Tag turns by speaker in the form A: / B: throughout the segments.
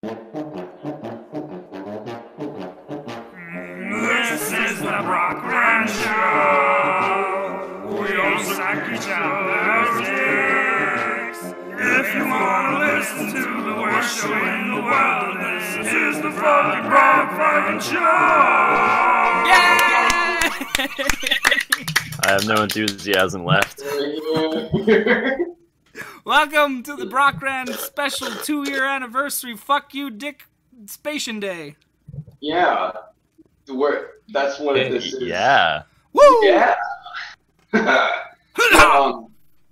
A: This is the Brockrand Show. We all suck each other's dicks. If you wanna listen to the worst show in the world, this is the fucking Brockrand Show.
B: Yeah!
C: I have no enthusiasm left.
B: Welcome to the Brockrand special 2-year anniversary Fuck You Dick Spation Day.
D: Yeah. That's what this is.
C: Yeah.
B: Woo!
D: Yeah.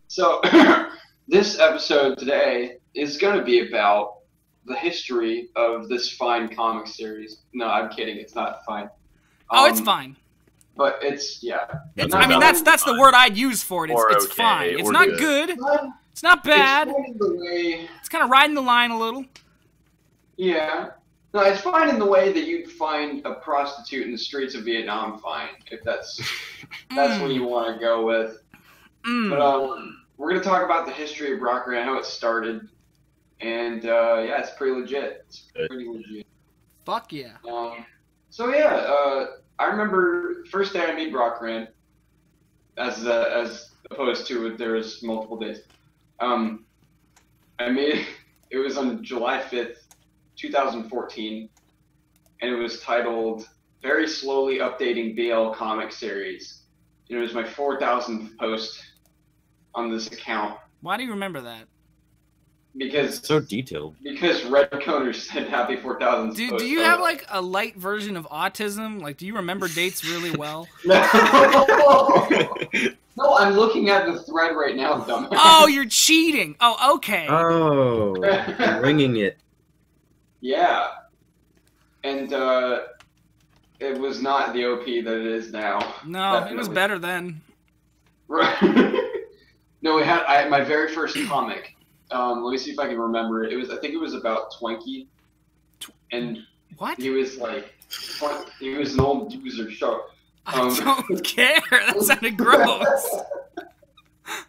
D: So, this episode today is going to be about the history of this fine comic series. No, I'm kidding. It's not fine.
B: Oh, it's fine.
D: But it's, yeah.
B: I mean, that's the word I'd use for it. It's
C: okay,
B: fine. It's
C: or
B: not
C: good.
B: good. It's not bad.
D: It's
B: kind of riding the line a little.
D: Yeah. No, it's fine in the way that you'd find a prostitute in the streets of Vietnam fine, if that's what you want to go with. But we're going to talk about the history of Brockrand, how it started. And, yeah, it's pretty legit. It's pretty legit.
B: Fuck yeah.
D: So, yeah, I remember the first day I made Brockrand, as opposed to there was multiple days. It was on July 5th, 2014, and it was titled Very Slowly Updating BL Comic Series. And it was my 4,000th post on this account.
B: Why do you remember that?
D: Because
C: it's so detailed. Because
D: Redconer said happy 4,000th post.
B: Do you have like a light version of autism? Like, do you remember dates really well?
D: No, I'm looking at the thread right now, dumbass.
B: Oh, you're cheating. Oh, okay.
E: Oh, you're winging it.
D: Yeah. And, it was not the OP that it is now.
B: No,
D: Definitely.
B: It was better then.
D: Right. No, I had my very first comic. Let me see if I can remember it. I think it was about Twinkie. And
B: what?
D: He was like, he was an old user show.
B: I don't care. That sounded gross.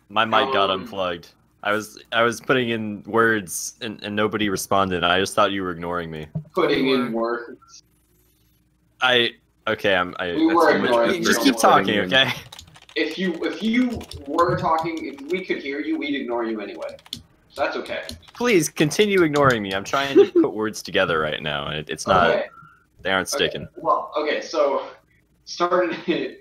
C: My mic got unplugged. I was putting in words and nobody responded. I just thought you were ignoring me.
D: Putting in words.
C: We
D: were ignoring you.
C: Just keep talking, okay?
D: If you were talking, if we could hear you, we'd ignore you anyway. So that's okay.
C: Please continue ignoring me. I'm trying to put words together right now, and it's not. Okay. They aren't sticking.
D: Okay. Well, okay, so started in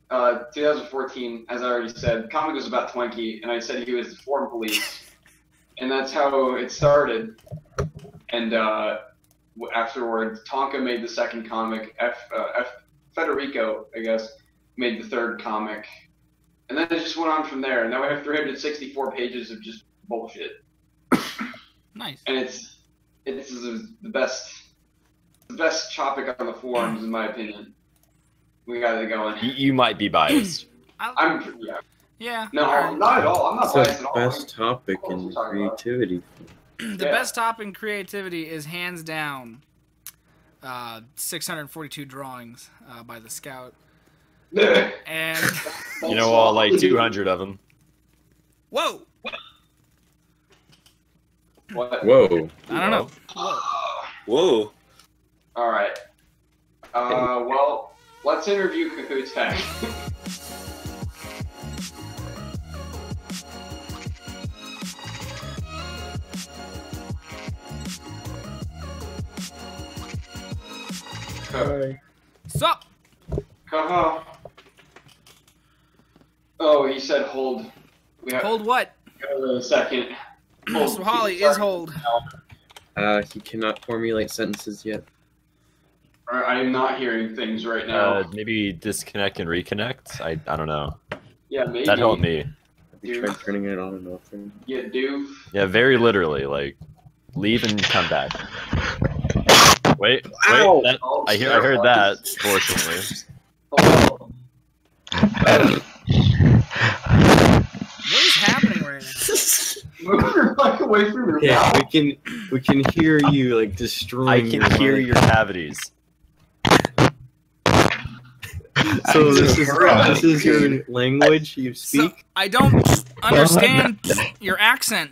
D: 2014, as I already said. The comic was about Twinkie, and I said he was the foreign police, and that's how it started. And afterwards, Tonka made the second comic. Federico, I guess, made the third comic, and then it just went on from there. And now we have 364 pages of just bullshit.
B: Nice. And
D: it's the best topic on the forums, in my opinion. We got it going.
C: You might be biased.
B: Yeah.
D: No, not at all. I'm not biased at all.
E: The best topic in creativity.
B: The best topic in creativity is hands down 642 drawings by the Scout. And
C: you know, all like 200 of them.
B: Whoa.
D: What?
E: Whoa.
B: I don't know.
E: Whoa.
D: All right. Well, let's interview Kohoutek.
E: Hi.
B: Sup?
D: Koho. Oh, he said hold.
B: Hold what?
D: A second.
B: Mr. Holly is hold.
E: He cannot formulate sentences yet.
D: I am not hearing things right now.
C: Maybe disconnect and reconnect? I don't know.
D: Yeah, maybe.
C: That helped me.
E: Have you tried turning it on and off?
D: Yeah, doof.
C: Yeah, very literally. Like, leave and come back. Wait. I heard that, fortunately.
D: Oh.
B: What is happening right now?
D: Move your mic away from your mouth.
E: we can hear you like destroying.
C: I can hear your cavities.
E: So this is your language you speak?
B: So, I don't understand your accent.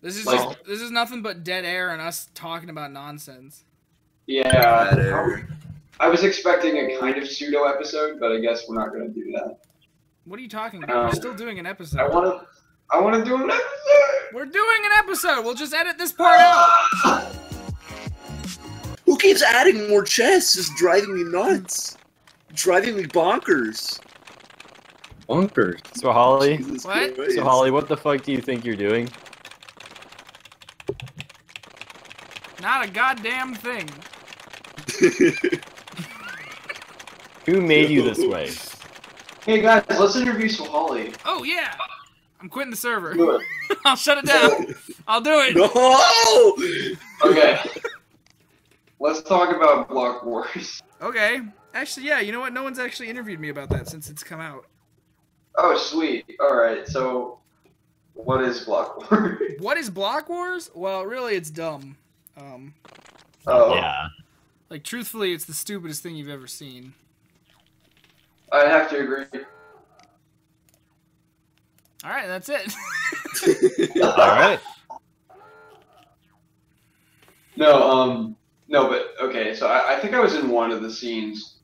B: This is
D: Like-
B: this is nothing but dead air and us talking about nonsense.
D: Yeah. I was expecting a kind of pseudo episode, but I guess we're not going to do that.
B: What are you talking about? We're still doing an episode.
D: I want to do an episode.
B: We're doing an episode. We'll just edit this part out.
F: Who keeps adding more chests? It's driving me nuts. Driving me bonkers.
E: Bonkers.
C: So Holly,
F: Jesus
B: What?
F: Christ.
C: so Holly, what the fuck do you think you're doing?
B: Not a goddamn thing.
C: Who made you this way?
D: Hey guys, let's interview Swahali.
B: Oh yeah. I'm quitting the server.
D: Do it.
B: I'll shut it down. I'll do it.
F: No!
D: Okay. Let's talk about Block Wars.
B: Okay. Actually, yeah. You know what? No one's actually interviewed me about that since it's come out.
D: Oh, sweet. Alright, so what is Block Wars?
B: What is Block Wars? Well, really, it's dumb.
D: Oh,
C: Yeah.
B: Like, truthfully, it's the stupidest thing you've ever seen.
D: I have to agree.
B: All right, that's it.
C: All right.
D: No, but okay, so I think I was in one of the scenes.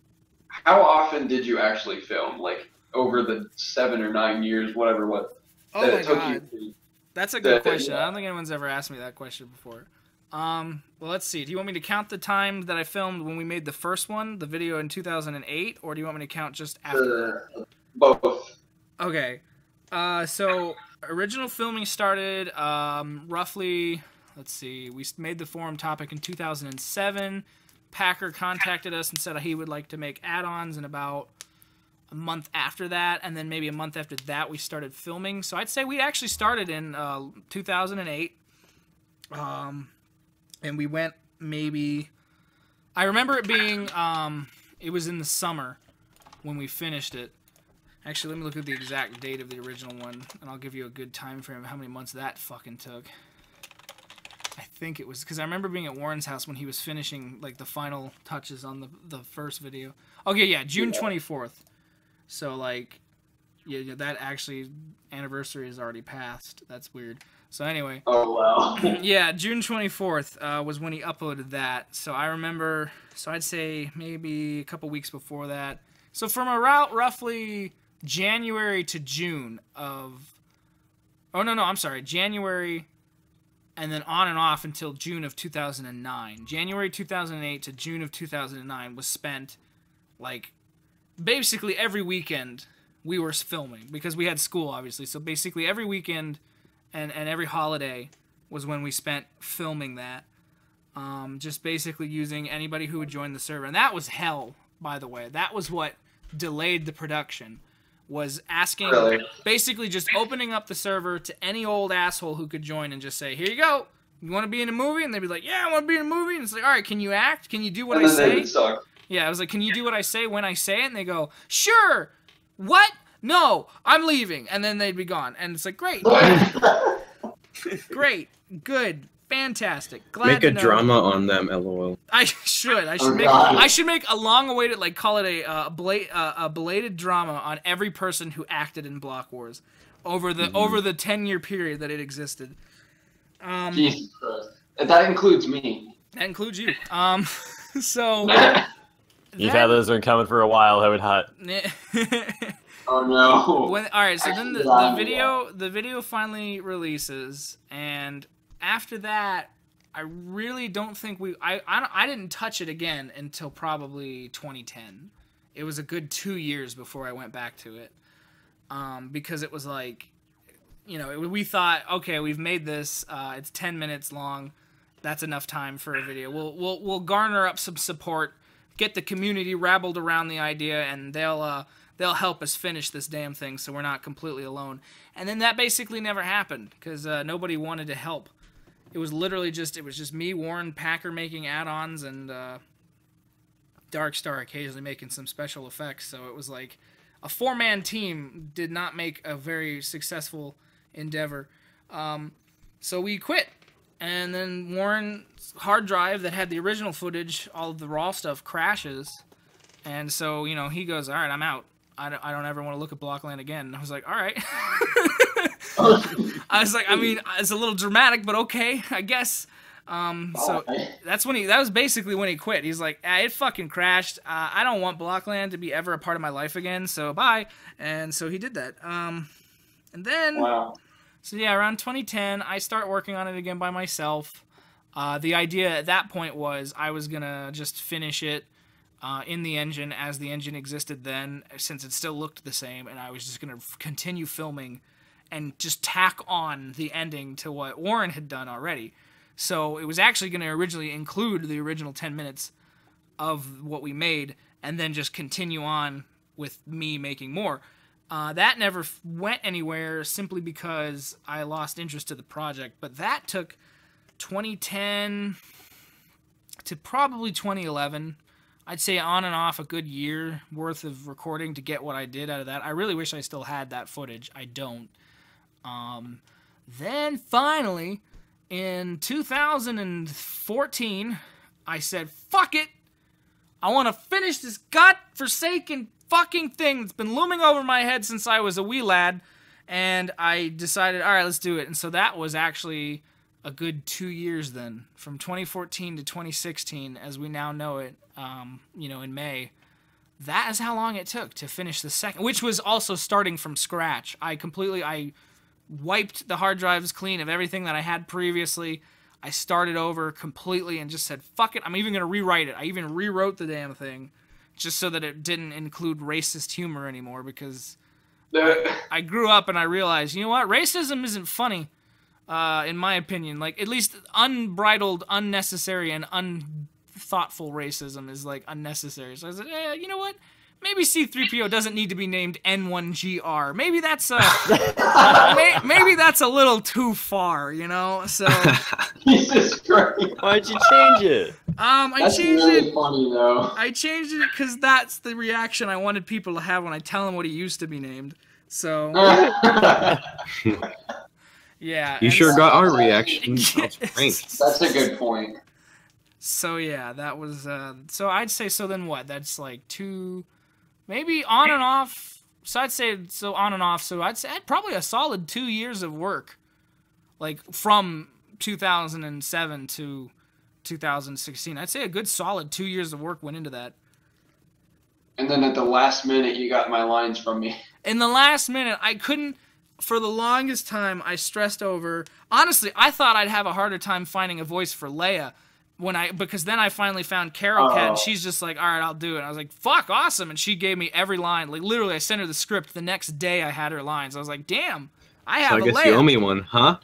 D: How often did you actually film? Like, over the 7 or 9 years, whatever,
B: Oh
D: that
B: my
D: it took
B: god.
D: you?
B: That's a good question. I don't think anyone's ever asked me that question before. Well, let's see. Do you want me to count the time that I filmed when we made the first one, the video in 2008, or do you want me to count just after that?
D: Both.
B: Okay. So original filming started roughly, let's see, we made the forum topic in 2007. Packer contacted us and said he would like to make add-ons, and about a month after that, and then maybe a month after that, we started filming. So I'd say we actually started in 2008. And we went maybe, I remember it being, it was in the summer when we finished it. Actually, let me look at the exact date of the original one, and I'll give you a good time frame of how many months that fucking took. I think it was, because I remember being at Warren's house when he was finishing, like, the final touches on the first video. Okay, yeah, June 24th. So, like, yeah, that actually, anniversary is already passed. That's weird. So anyway.
D: Oh, wow.
B: Yeah, June 24th was when he uploaded that. So I remember, so I'd say maybe a couple weeks before that. So from around roughly January to June of, I'm sorry, January and then on and off until June of 2009. January 2008 to June of 2009 was spent, like, basically every weekend we were filming because we had school, obviously. So basically every weekend and every holiday was when we spent filming that. Just basically using anybody who would join the server. And that was hell, by the way. That was what delayed the production. Was asking, basically just opening up the server to any old asshole who could join and just say, here you go. You want to be in a movie? And they'd be like, yeah, I want to be in a movie. And it's like, all right, can you act? Can you do what I say? Yeah, I was like, can you do what I say when I say it? And they go, sure. What? No, I'm leaving. And then they'd be gone. And it's like, great. Great. Good. Fantastic. Glad
E: Make
B: to
E: a
B: know.
E: drama on them, lol.
B: I should. I should make a long-awaited, like, call it a belated drama on every person who acted in Block Wars over the 10-year period that it existed.
D: Jesus Christ. That includes me.
B: That includes you. So
C: You've had those one coming for a while, have it hot?
D: Oh no.
B: All right, so then the video finally releases, and after that, I really don't think I didn't touch it again until probably 2010. It was a good 2 years before I went back to it, because it was like, you know, we thought, okay, we've made this. It's 10 minutes long. That's enough time for a video. We'll garner up some support, get the community rabbled around the idea, and they'll help us finish this damn thing so we're not completely alone. And then that basically never happened because nobody wanted to help. It was literally just me, Warren, Packer making add-ons, and Darkstar occasionally making some special effects. So it was like a 4-man team did not make a very successful endeavor. So we quit. And then Warren's hard drive that had the original footage, all of the raw stuff, crashes. And so, you know, he goes, all right, I'm out. I don't ever want to look at Blockland again. And I was like, all right. I was like, I mean, it's a little dramatic, but okay, I guess. So that was basically when he quit. He's like, it fucking crashed. I don't want Blockland to be ever a part of my life again, so bye. And so he did that. And then, so yeah, around 2010, I start working on it again by myself. The idea at that point was I was gonna just finish it in the engine as the engine existed then, since it still looked the same, and I was just gonna continue filming and just tack on the ending to what Warren had done already. So it was actually going to originally include the original 10 minutes of what we made and then just continue on with me making more. That never went anywhere simply because I lost interest to the project. But that took 2010 to probably 2011. I'd say on and off a good year worth of recording to get what I did out of that. I really wish I still had that footage. I don't. Then finally, in 2014, I said, fuck it. I want to finish this godforsaken fucking thing that's been looming over my head since I was a wee lad. And I decided, all right, let's do it. And so that was actually a good 2 years then, from 2014 to 2016, as we now know it, in May. That is how long it took to finish the second, which was also starting from scratch. I wiped the hard drives clean of everything that I had previously. I started over completely and just said, fuck it, I'm even going to rewrite it. I even rewrote the damn thing just so that it didn't include racist humor anymore, because I grew up and I realized, you know what, racism isn't funny, in my opinion. Like, at least unbridled, unnecessary, and unthoughtful racism is, like, unnecessary. So I was like, you know what? Maybe C-3PO doesn't need to be named N1GR. Maybe that's maybe that's a little too far, you know. So
D: Jesus Christ!
C: Why'd you change it?
D: That's really funny though.
B: I changed it because that's the reaction I wanted people to have when I tell them what he used to be named. So yeah.
E: You sure got our reaction.
D: That's a good point.
B: So yeah, that was so I'd say, so then what? That's like maybe on and off. So I'd say, so on and off. So I'd say probably a solid 2 years of work, like from 2007 to 2016. I'd say a good solid 2 years of work went into that.
D: And then at the last minute, you got my lines from me.
B: In the last minute, I couldn't. For the longest time, I stressed over. Honestly, I thought I'd have a harder time finding a voice for Leia. Because then I finally found Carol Cat, and she's just like, all right, I'll do it. And I was like, fuck, awesome. And she gave me every line. Like, literally, I sent her the script. The next day, I had her lines. I was like, damn, I have a Leia.
E: So I guess you owe me one, huh?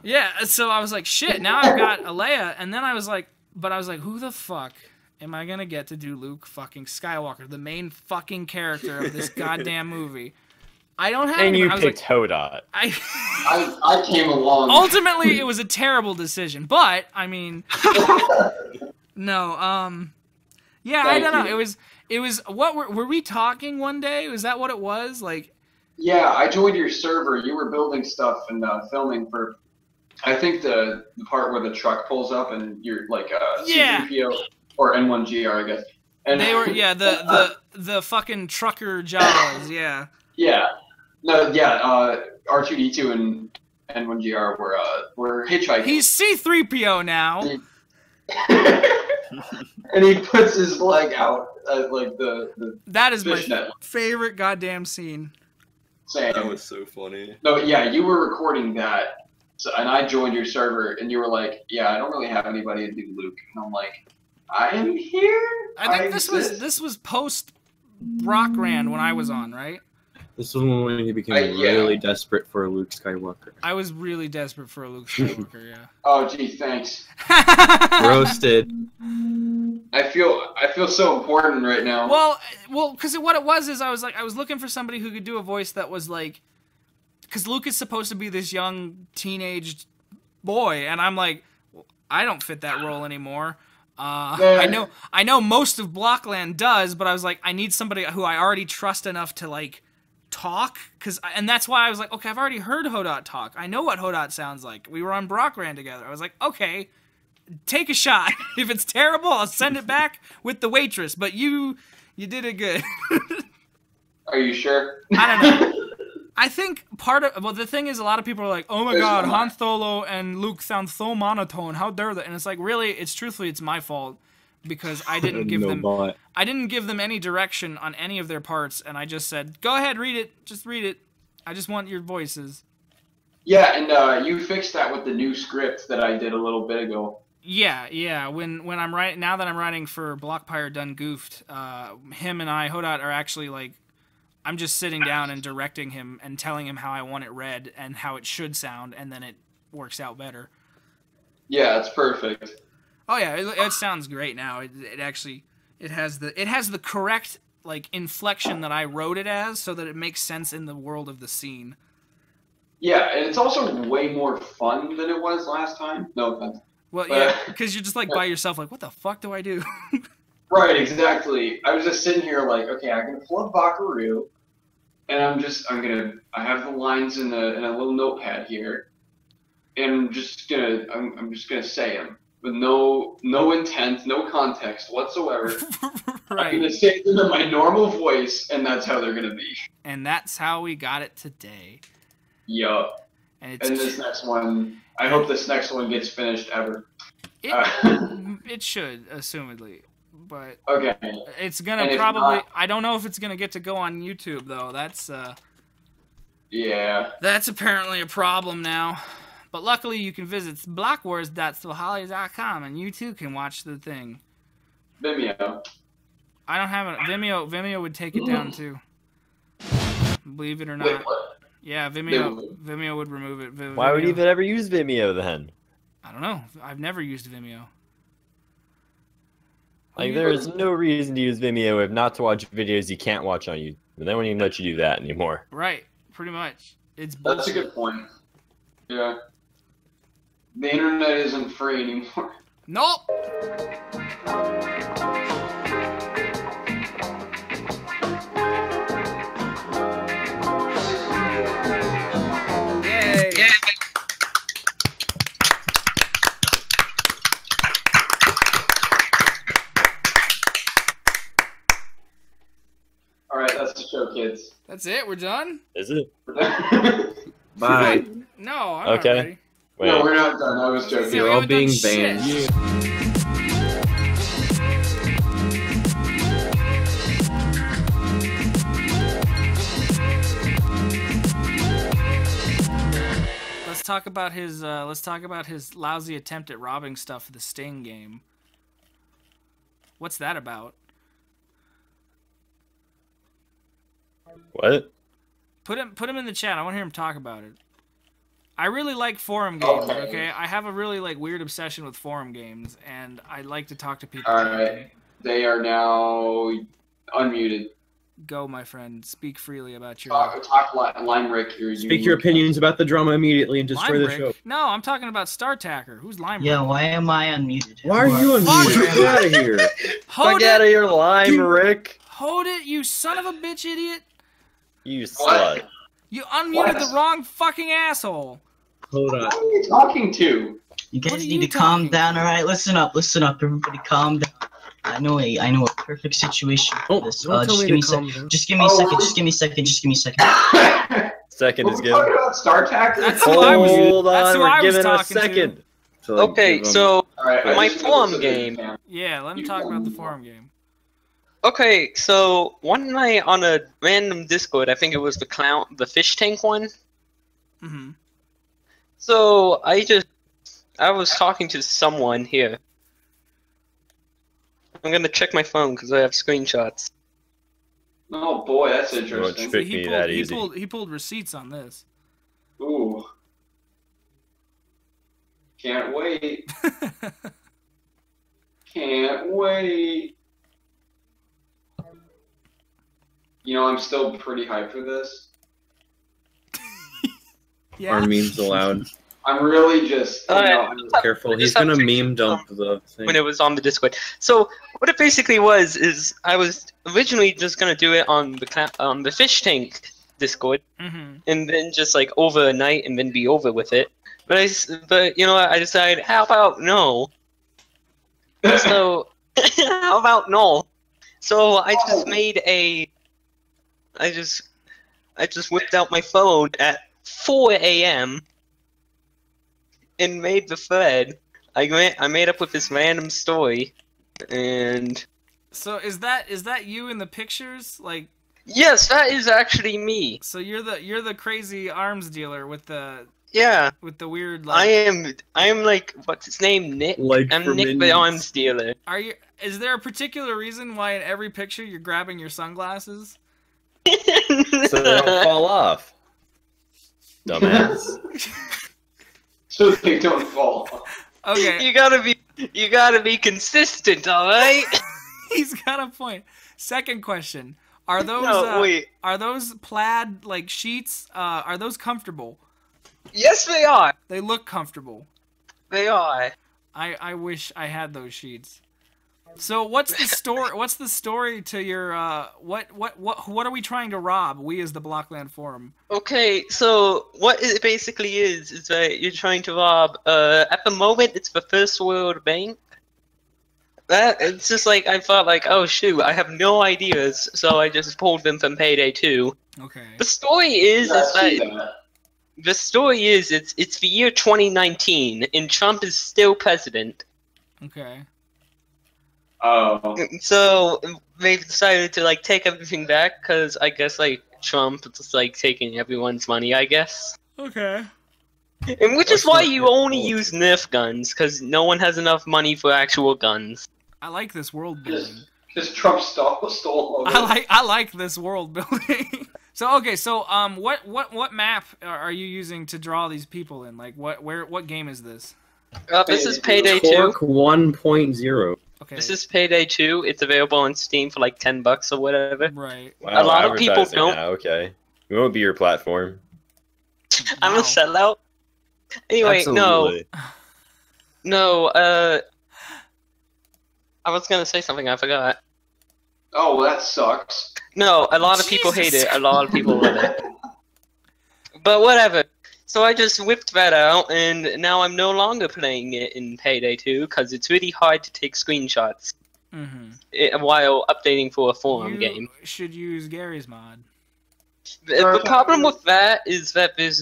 B: Yeah, so I was like, shit, now I've got a Leia. And then I was like, who the fuck am I going to get to do Luke fucking Skywalker, the main fucking character of this goddamn movie? I don't have
C: And
B: anyone.
C: you picked Hodot.
D: I came along.
B: Ultimately, it was a terrible decision, but I mean, no, yeah, I don't know. It was. What were we talking one day? Was that what it was? Like,
D: yeah, I joined your server. You were building stuff and filming for, I think the part where the truck pulls up and you're like C-3PO or N1GR, I guess. And
B: they were the fucking trucker Jawas, yeah.
D: Yeah. No, yeah, R2-D2 and N1GR were hitchhiking.
B: He's C-3PO now.
D: And he puts his leg out like the
B: that is my
D: net.
B: Favorite goddamn scene.
D: Same.
E: That was so funny.
D: No, yeah, you were recording that, and I joined your server, and you were like, yeah, I don't really have anybody to do Luke. And I'm like, I am here?
B: I think this was post Brockrand when I was on, right?
E: This was when he became really desperate for a Luke Skywalker.
B: I was really desperate for a Luke Skywalker, yeah.
D: Oh, gee, thanks.
E: Roasted.
D: I feel so important right now.
B: Well, because what it was is I was looking for somebody who could do a voice that was like, because Luke is supposed to be this young teenage boy, and I'm like, well, I don't fit that role anymore. I know most of Blockland does, but I was like, I need somebody who I already trust enough to like talk, and that's why I was like, okay, I've already heard Hodot talk. I know what Hodot sounds like. We were on Brockrand together. I was like, okay, take a shot. If it's terrible, I'll send it back with the waitress. But you did it good.
D: Are you sure?
B: I don't know. I think the thing is, a lot of people are like, "Oh my God, Han Solo and Luke sound so monotone. How dare they?" And it's like, really, truthfully, it's my fault because I didn't give them any direction on any of their parts, and I just said, "Go ahead, read it. Just read it. I just want your voices."
D: Yeah, and you fixed that with the new script that I did a little bit ago.
B: Yeah. When I'm writing, now that I'm writing for Blockpire Done Goofed, him and I, Hodot, are actually like, I'm just sitting down and directing him and telling him how I want it read and how it should sound, and then it works out better.
D: Yeah, it's perfect.
B: Oh yeah, it sounds great now. It has the correct like inflection that I wrote it as, so that it makes sense in the world of the scene.
D: Yeah, and it's also way more fun than it was last time. No offense.
B: Well, yeah, because you're just like by yourself, like, what the fuck do I do?
D: Right, exactly. I was just sitting here like, okay, I'm gonna pull up Buckaroo, and I have the lines in a little notepad here, and I'm just gonna say them with no intent, no context whatsoever.
B: Right.
D: I'm gonna say them in my normal voice, and that's how they're gonna be.
B: And that's how we got it today.
D: Yup. And this next one, I hope this next one gets finished ever.
B: It should, assumedly. But
D: okay.
B: It's gonna probably. I don't know if it's gonna get to go on YouTube though. That's
D: yeah.
B: That's apparently a problem now. But luckily, you can visit blockwars.swahili.com and you too can watch the thing.
D: Vimeo.
B: I don't have a Vimeo. Vimeo would take it down too. Believe it or not.
D: Wait, what?
B: Yeah, Vimeo would remove it.
C: Why would you even ever use Vimeo then?
B: I don't know. I've never used Vimeo.
C: Like, there is no reason to use Vimeo if not to watch videos you can't watch on YouTube. They won't even let you do that anymore.
B: Right, pretty much. It's bullshit.
D: That's a good point. Yeah. The internet isn't free anymore.
B: Nope. Yay. Yeah.
D: Alright, that's the show, kids.
B: That's it? We're done?
C: Is it?
E: Bye.
B: No, I'm not
C: Okay.
B: ready.
C: Wait.
D: No, we're not done. I was joking.
E: You're all being banned.
B: Let's talk about his lousy attempt at robbing stuff for the Sting game. What's that about?
C: What?
B: Put him in the chat. I want to hear him talk about it. I really like forum games, okay? I have a really like weird obsession with forum games, and I like to talk to people.
D: Alright. They are now unmuted.
B: Go, my friend. Speak freely about your...
D: Talk Limerick here.
E: Speak your opinions about the drama immediately and destroy the show.
B: No, I'm talking about Startacker. Who's Limerick?
G: Yeah, why am I unmuted?
E: Why are you unmuted? Get out of here.
C: Fuck out of your Limerick.
B: Hold it, you son of a bitch idiot.
C: You slut.
B: You unmuted the wrong fucking asshole.
E: Hold on.
D: Who are you talking to?
G: You guys need to calm down, alright? Listen up, everybody calm down. I know a perfect situation for this. Just give me a second. Just give me a second.
C: Second is good.
D: Talking about Startacker?
B: That's who I was.
C: Hold
B: That's
C: on,
B: who
C: we're
B: I was
C: giving him a
B: talking
C: second.
B: to.
H: Okay, so my forum game.
B: Yeah, let me talk about the forum game.
H: Okay, so one night on a random Discord, I think it was the fish tank one.
B: Mm-hmm.
H: So I was talking to someone here. I'm gonna check my phone because I have screenshots.
D: Oh boy, that's interesting.
B: He pulled receipts on this.
D: Ooh. Can't wait. Can't wait. You know, I'm still pretty hyped for this.
B: Yeah.
E: Are memes allowed?
D: I'm really just
E: careful. He's gonna meme dump the thing.
H: When it was on the Discord. So what it basically was is I was originally just gonna do it on the fish tank Discord, and then just like over a night and then be over with it. But you know what? I decided, how about no? So how about no? So I just made I just whipped out my phone at 4 a.m. and made the thread. I made up with this random story, and
B: so is that you in the pictures? Like,
H: yes, that is actually me.
B: So you're the crazy arms dealer with the weird. Like,
H: I am like, what's his name? Nick.
E: Like
H: I'm Nick the arms dealer.
B: Are you? Is there a particular reason why in every picture you're grabbing your sunglasses?
C: So they don't fall off. Dumbass.
D: So they don't fall.
B: Okay.
H: You gotta be consistent, all right?
B: He's got a point. Second question: Are those are those plaid like sheets? Are those comfortable?
H: Yes, they are.
B: They look comfortable.
H: They are.
B: I wish I had those sheets. So what's the story? What's the story to your what are we trying to rob? We as the Blockland Forum.
H: Okay, so what it basically is that you're trying to rob. At the moment, it's the First World Bank. It's just like I thought, like, oh shoot, I have no ideas, so I just pulled them from Payday 2.
B: Okay.
H: The story is the story is it's the year 2019 and Trump is still president.
B: Okay.
D: Oh.
H: So they've decided to like take everything back because I guess like Trump is like taking everyone's money, I guess.
B: Okay.
H: And which is why you only use Nerf guns because no one has enough money for actual guns.
B: I like this world building.
D: Just Trump stole.
B: I like this world building. So okay, so what map are you using to draw these people in? Like what game is this?
H: This is Payday 2.
E: Torque 1.0.
B: Okay.
H: This is Payday 2. It's available on Steam for like $10 or whatever.
B: Right.
C: Wow,
H: a lot of people don't.
C: Now, okay. We won't be your platform.
H: I'm a sellout. Anyway,
C: Absolutely.
H: no. I was gonna say something I forgot.
D: Oh, well, that sucks.
H: No, a lot of people hate it. A lot of people love it. But whatever. So I just whipped that out, and now I'm no longer playing it in Payday 2 because it's really hard to take screenshots while updating for a forum game.
B: You should use Gary's mod.
H: The problem with that is that there's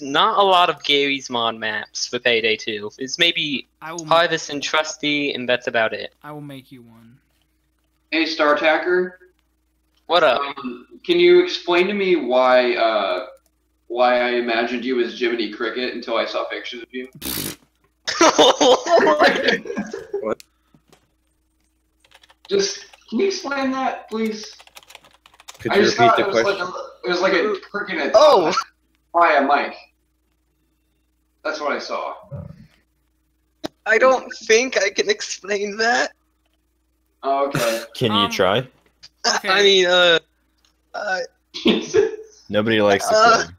H: not a lot of Gary's mod maps for Payday 2. It's maybe Harvest and Trusty, and that's about it.
B: I will make you one.
D: Hey, Startacker.
H: What up?
D: Can you explain to me why I imagined you as Jiminy Cricket until I saw pictures of you?
E: What?
D: Just, can you explain that, please?
E: Could you repeat the question?
D: It was like a cricket by a mic. That's what I saw.
H: I don't think I can explain that.
D: Oh, okay.
C: Can you try?
B: Okay.
H: I mean,
C: Nobody likes the film.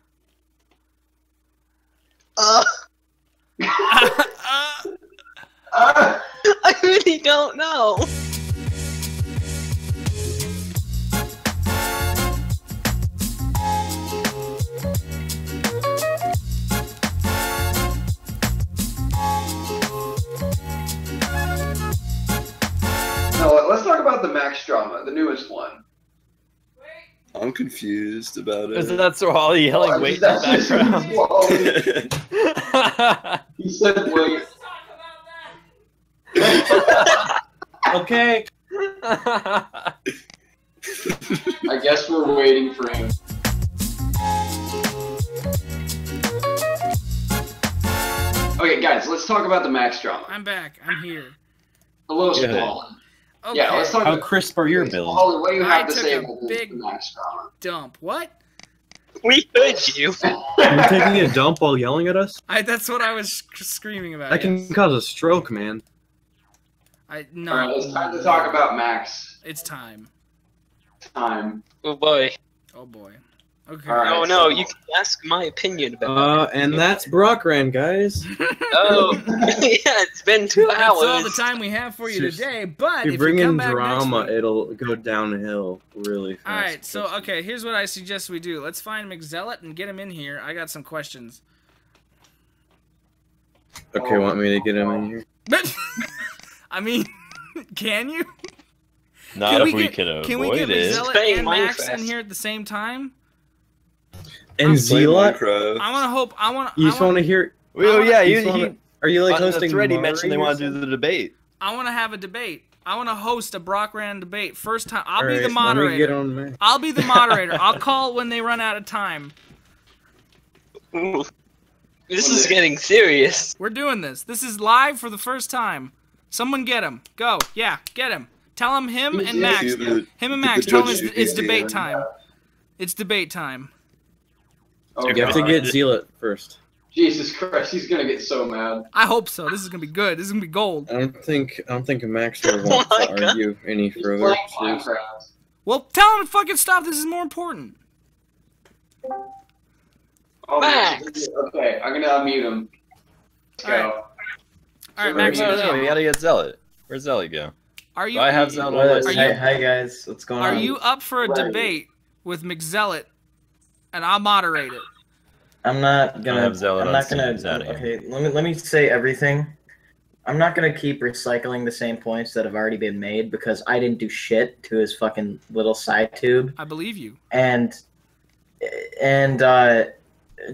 H: I really don't know.
D: No, let's talk about the MAXX drama, the newest one.
F: I'm confused about it.
C: Is that so all yelling wait in the background?
D: He said wait.
E: Okay.
D: I guess we're waiting for him. Okay, guys, let's talk about the MAXX drama.
B: I'm back. I'm here.
D: Hello, Spawn.
B: Okay.
D: Yeah, let's talk
E: How
D: about
E: crisp are your bills?
D: Holly, what do you have to
B: took
D: say
B: a
D: about
B: big
D: the MAXX drama?
B: dump. What?
H: We heard you.
E: You're taking a dump while yelling at us?
B: That's what I was screaming about.
E: That can cause a stroke, man.
B: No.
D: Alright, it's time to talk about MAXX.
B: It's time.
D: Time.
H: Oh boy.
B: Oh boy. Okay.
D: All right,
H: No, you can ask my opinion about
E: And that's Brockrand, guys.
H: Oh, yeah, it's been 2 hours.
B: That's all the time we have for you today, but
E: If you
B: if
E: bring
B: you come
E: in
B: back
E: drama,
B: next week...
E: it'll go downhill really fast.
B: Alright, so, okay, here's what I suggest we do. Let's find MCZEALOT and get him in here. I got some questions.
E: Okay, want me to get him in here?
B: I mean, can you?
C: Not if we can avoid
B: Can we get
C: it.
B: MCZEALOT and MAXX in here at the same time?
E: And Zealot?
B: I want to hope.
E: You just want to hear?
C: Well, yeah,
E: are you like
C: on the
E: hosting?
C: thread, he mentioned they want to do the debate.
B: I want to have a debate. I want to host a Brockrand debate. First time. I'll be
E: Alright,
B: the moderator.
E: let me get on there.
B: I'll be the moderator. I'll call when they run out of time.
H: Ooh. This is getting serious.
B: We're doing this. This is live for the first time. Someone get him. Go. Yeah, get him. Tell him and Max. Him and Max. Tell him it's debate time. It's debate time.
D: Oh,
E: you have to get Zealot first.
D: Jesus Christ, he's gonna get so mad.
B: I hope so. This is gonna be good. This is gonna be gold.
E: I don't think Max will want to argue any further.
B: Well, tell him to fucking stop. This is more important.
D: Oh, Max. Okay, I'm gonna unmute him. Let's go.
B: All right, Max.
C: No, we gotta get Zealot. Where's Zealot go?
B: Are you?
C: Do I have Zealot on my list?
F: Hi guys, what's going on?
B: Are you up for a debate with MCZEALOT, and I'll moderate it?
F: I'm not gonna.
C: Okay,
F: okay, let me say everything. I'm not gonna keep recycling the same points that have already been made because I didn't do shit to his fucking little side tube.
B: I believe you.
F: And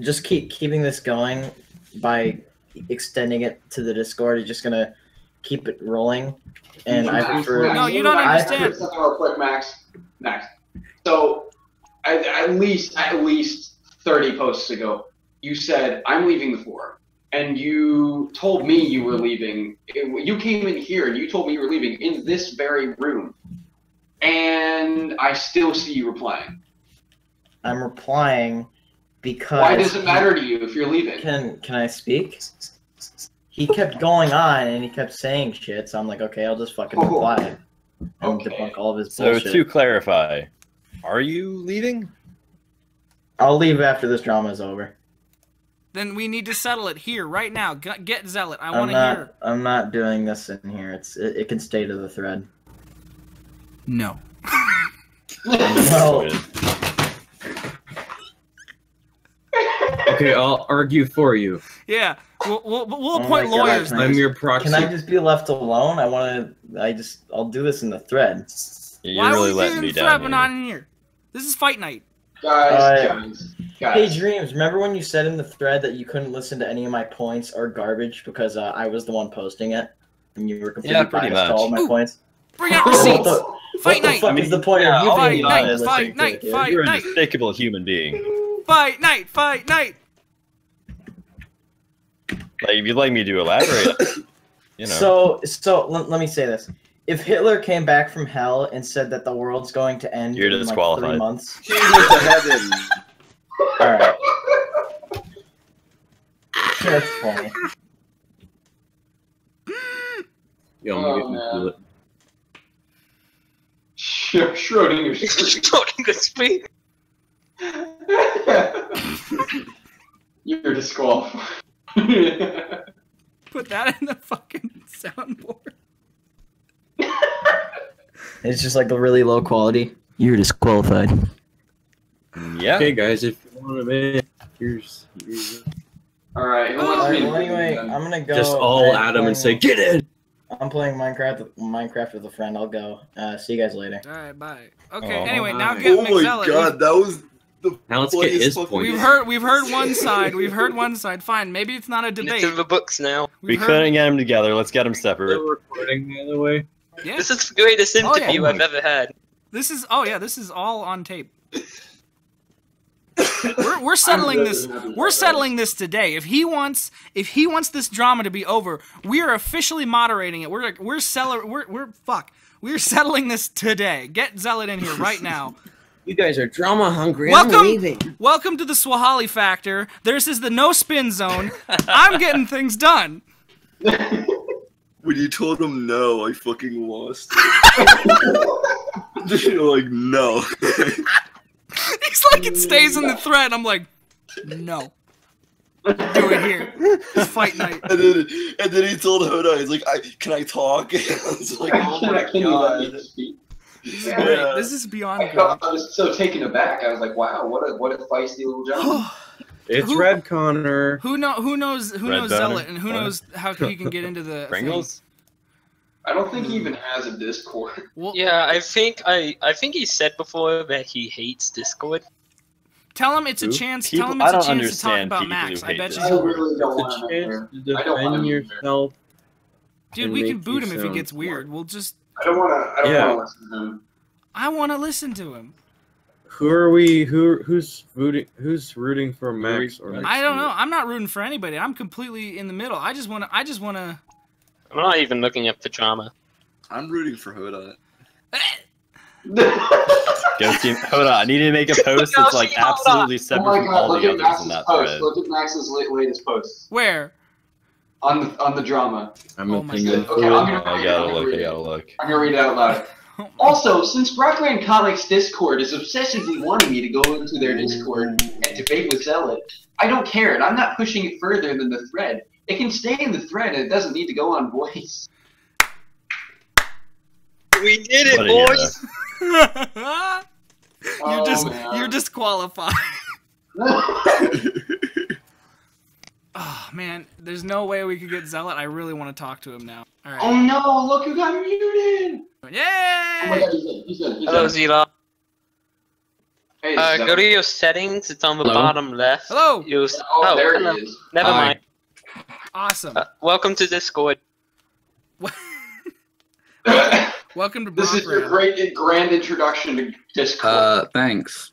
F: just keeping this going by extending it to the Discord is just gonna keep it rolling. And I prefer.
B: No, you don't understand.
D: Something real quick, Max. So, at least 30 posts ago, you said I'm leaving the forum, and you told me you were leaving. You came in here and you told me you were leaving in this very room, and I still see you replying.
F: I'm replying because.
D: Why does it matter to you if you're leaving?
F: Can I speak? He kept going on and he kept saying shit, so I'm like, okay, I'll just fucking reply and debunk all of his bullshit.
C: So to clarify, are you leaving?
F: I'll leave after this drama is over.
B: Then we need to settle it here, right now. Get Zealot. I want to hear.
F: I'm not doing this in here. It can stay to the thread.
B: No.
F: No.
E: Okay, I'll argue for you.
B: Yeah, we'll appoint lawyers.
F: God,
E: I'm your proxy.
F: Can I just be left alone? I'll do this in the thread.
C: You're really letting me down here.
B: Not in here. This is fight night.
D: Guys.
F: Hey, Dreams, remember when you said in the thread that you couldn't listen to any of my points or garbage because I was the one posting it? And you were completely biased to all my points?
B: Bring out receipts! Fight night!
F: What the fuck is the point of you
B: fight
F: being
B: night,
F: honest?
B: fight night, fight
C: You're a
B: night!
C: despicable human being.
B: Fight night, fight night!
C: Like, if you'd like me to elaborate, you know.
F: So let me say this. If Hitler came back from hell and said that the world's going to end
C: You're
F: in
C: disqualified.
F: like 3 months...
I: He went to heaven.
F: Alright. That's funny.
E: Yo, I'm gonna get
D: Schrodinger's
H: speak.
D: You're disqualified.
B: Put that in the fucking soundboard.
F: It's just like a really low quality.
J: You're disqualified.
C: Yeah.
E: Okay, guys, if you want to make, here's
D: Alright, who wants me to
F: anyway, I'm gonna go.
E: just all at him and say, get in!
F: I'm playing Minecraft with a friend. I'll go. See you guys later.
B: Alright, bye. Okay, anyway, now get MCZEALOT.
I: Oh my god, that was the
E: Now let's get his point.
B: We've heard one side. We've heard one side. Fine, maybe it's not a debate.
H: It's in the books now.
C: We couldn't get them together. Let's get them separate.
E: Still recording, by the way.
B: Yeah.
H: This is the greatest interview I've ever had.
B: This is this is all on tape. We're settling this. We're settling this today. If he wants this drama to be over, we are officially moderating it. We're settling this today. Get Zealot in here right now.
E: You guys are drama hungry.
B: Welcome to the Swahili Factor. This is the no spin zone. I'm getting things done.
I: When you told him no, I fucking lost. You're like, no.
B: He's like, it stays in the thread. I'm like, no. Do it here. It's fight night.
I: And then he told Hodot, he's like, can I talk? I was like, oh my god.
B: This is great. This is beyond great.
D: I was so taken aback. I was like, wow, what a feisty little gentleman.
E: It's Redconer.
B: Who knows
C: Redconer?
B: Zealot and who knows how he can get into the
C: Pringles?
D: I don't think he even has a Discord.
B: Well,
H: Yeah, I think he said before that he hates Discord.
B: Tell him it's a chance. Tell him
C: I
B: it's a
C: don't
B: chance to talk
C: understand
B: about
C: people
B: Max.
C: who
B: I
C: hate
B: bet
C: this.
B: you.
D: I really don't
E: It's a
D: want him in
E: chance
D: there.
E: to
D: I don't want him
E: defend
D: in there.
E: yourself.
B: Dude,
E: and
B: we can
E: make
B: boot
E: you
B: him if he
E: sound
B: gets weird.
E: smart.
B: We'll just.
D: I don't want to listen to him.
B: I want to listen to him.
E: Who are we? Who's rooting? Who's rooting for Max or?
B: I don't know. I'm not rooting for anybody. I'm completely in the middle. I just want to.
H: I'm not even looking up the drama.
I: I'm rooting for Hodot.
C: Go team. Hold on, I need to make a post that's like absolutely separate from all the others in that thread.
D: Look at Max's latest post.
B: Where?
D: On the drama.
E: I'm
B: Oh my
E: opinion.
B: God.
D: Okay,
C: I gotta look.
D: I'm gonna read it out loud. Also, since Brockrand Comics Discord is obsessively wanting me to go into their Discord and debate with Zealot, I don't care, and I'm not pushing it further than the thread. It can stay in the thread, and it doesn't need to go on voice.
H: We did it,
C: What
H: boys!
B: You're disqualified. Oh man, there's no way we could get Zealot. I really want to talk to him now. All right.
D: Oh no! Look who got muted!
B: Yay!
D: Oh my God, he's in.
H: Hello, Zealot.
D: Hey,
H: Go to your settings. It's on the bottom left.
B: Hello.
D: There
H: hello.
D: he is.
H: Never
E: Hi.
H: mind.
B: Awesome.
H: Welcome to Discord.
B: Welcome to
D: This is your
B: Brockrand.
D: grand introduction to Discord.
E: Thanks.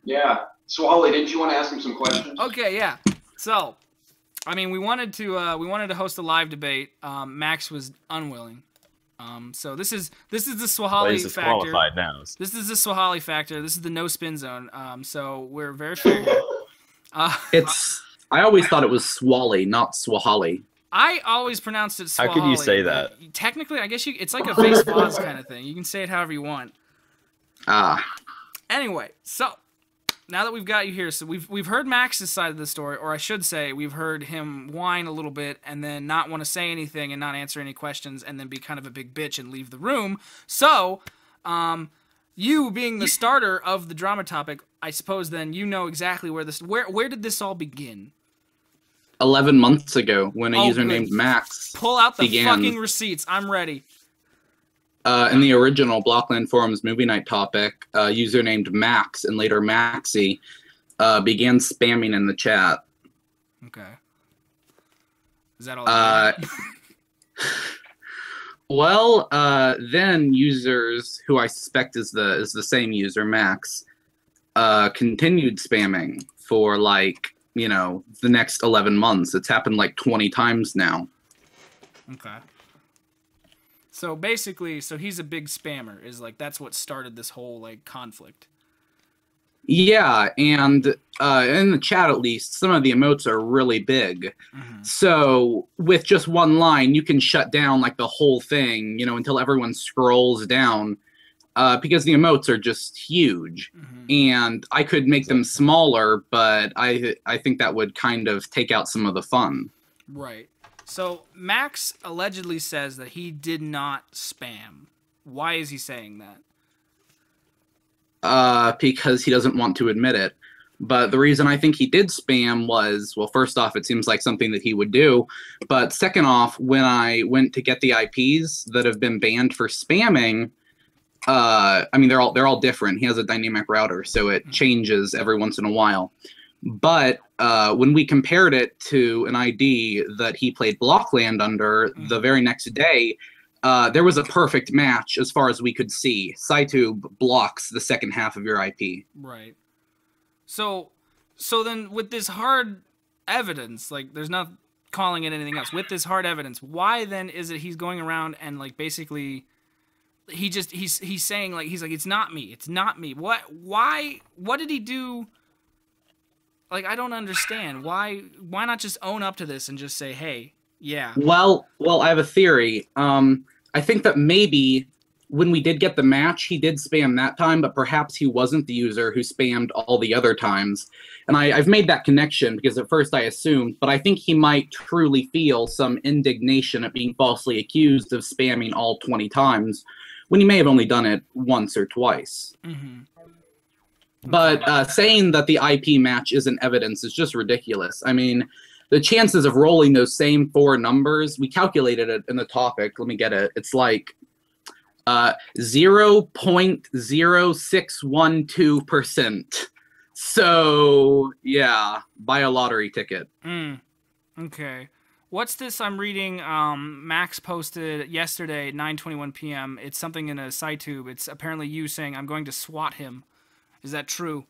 D: Yeah. So, Holly, didn't you want to ask him some questions?
B: Okay, yeah. So, I mean, we wanted to host a live debate. Max was unwilling. So this is the Swahili
C: He's
B: factor.
C: disqualified now.
B: This is the Swahili factor. This is the no spin zone. So we're very sure.
K: I always thought it was Swally, not Swahili.
B: I always pronounced it Swahili.
C: How could you say that?
B: Technically, I guess it's like a face pause kind of thing. You can say it however you want. Anyway, so now that we've got you here, so we've heard Max's side of the story, or I should say, we've heard him whine a little bit and then not want to say anything and not answer any questions and then be kind of a big bitch and leave the room. So, you being the starter of the drama topic, I suppose then you know exactly where did this all begin?
K: 11 months ago, when a user named Max
B: Pull out the
K: began,
B: fucking receipts. I'm ready.
K: in the original Blockland Forums movie night topic, a user named Max and later Maxi began spamming in the chat.
B: Okay. Is that all?
K: Well, then users who I suspect is the same user, Max, continued spamming for the next 11 months. It's happened like 20 times now.
B: Okay. So basically, he's a big spammer. That's what started this whole conflict.
K: Yeah, and in the chat at least, some of the emotes are really big. Mm-hmm. So with just one line, you can shut down the whole thing, until everyone scrolls down, because the emotes are just huge. Mm-hmm. And I could make them smaller, but I think that would kind of take out some of the fun.
B: Right. So Max allegedly says that he did not spam. Why is he saying that?
K: Because he doesn't want to admit it. But the reason I think he did spam was, well, first off, it seems like something that he would do. But second off, when I went to get the IPs that have been banned for spamming, they're all different. He has a dynamic router, so it changes every once in a while. But when we compared it to an ID that he played Blockland under the very next day, there was a perfect match as far as we could see. SciTube blocks the second half of your IP.
B: Right. So then with this hard evidence, there's not calling it anything else. With this hard evidence, why then is it he's going around and basically he's saying it's not me. It's not me. What did he do? I don't understand. Why not just own up to this and just say, "Hey, yeah."
K: Well, I have a theory. I think that maybe when we did get the match, he did spam that time, but perhaps he wasn't the user who spammed all the other times. And I've made that connection because at first I assumed, but I think he might truly feel some indignation at being falsely accused of spamming all 20 times when he may have only done it once or twice. Mm-hmm. But saying that the IP match isn't evidence is just ridiculous. I mean, the chances of rolling those same 4 numbers, we calculated it in the topic. Let me get it. It's 0.0612%. So yeah, buy a lottery ticket.
B: Okay. What's this I'm reading? MAXX posted yesterday, 9:21 p.m. It's something in a SciTube. It's apparently you saying, I'm going to swat him. Is that true?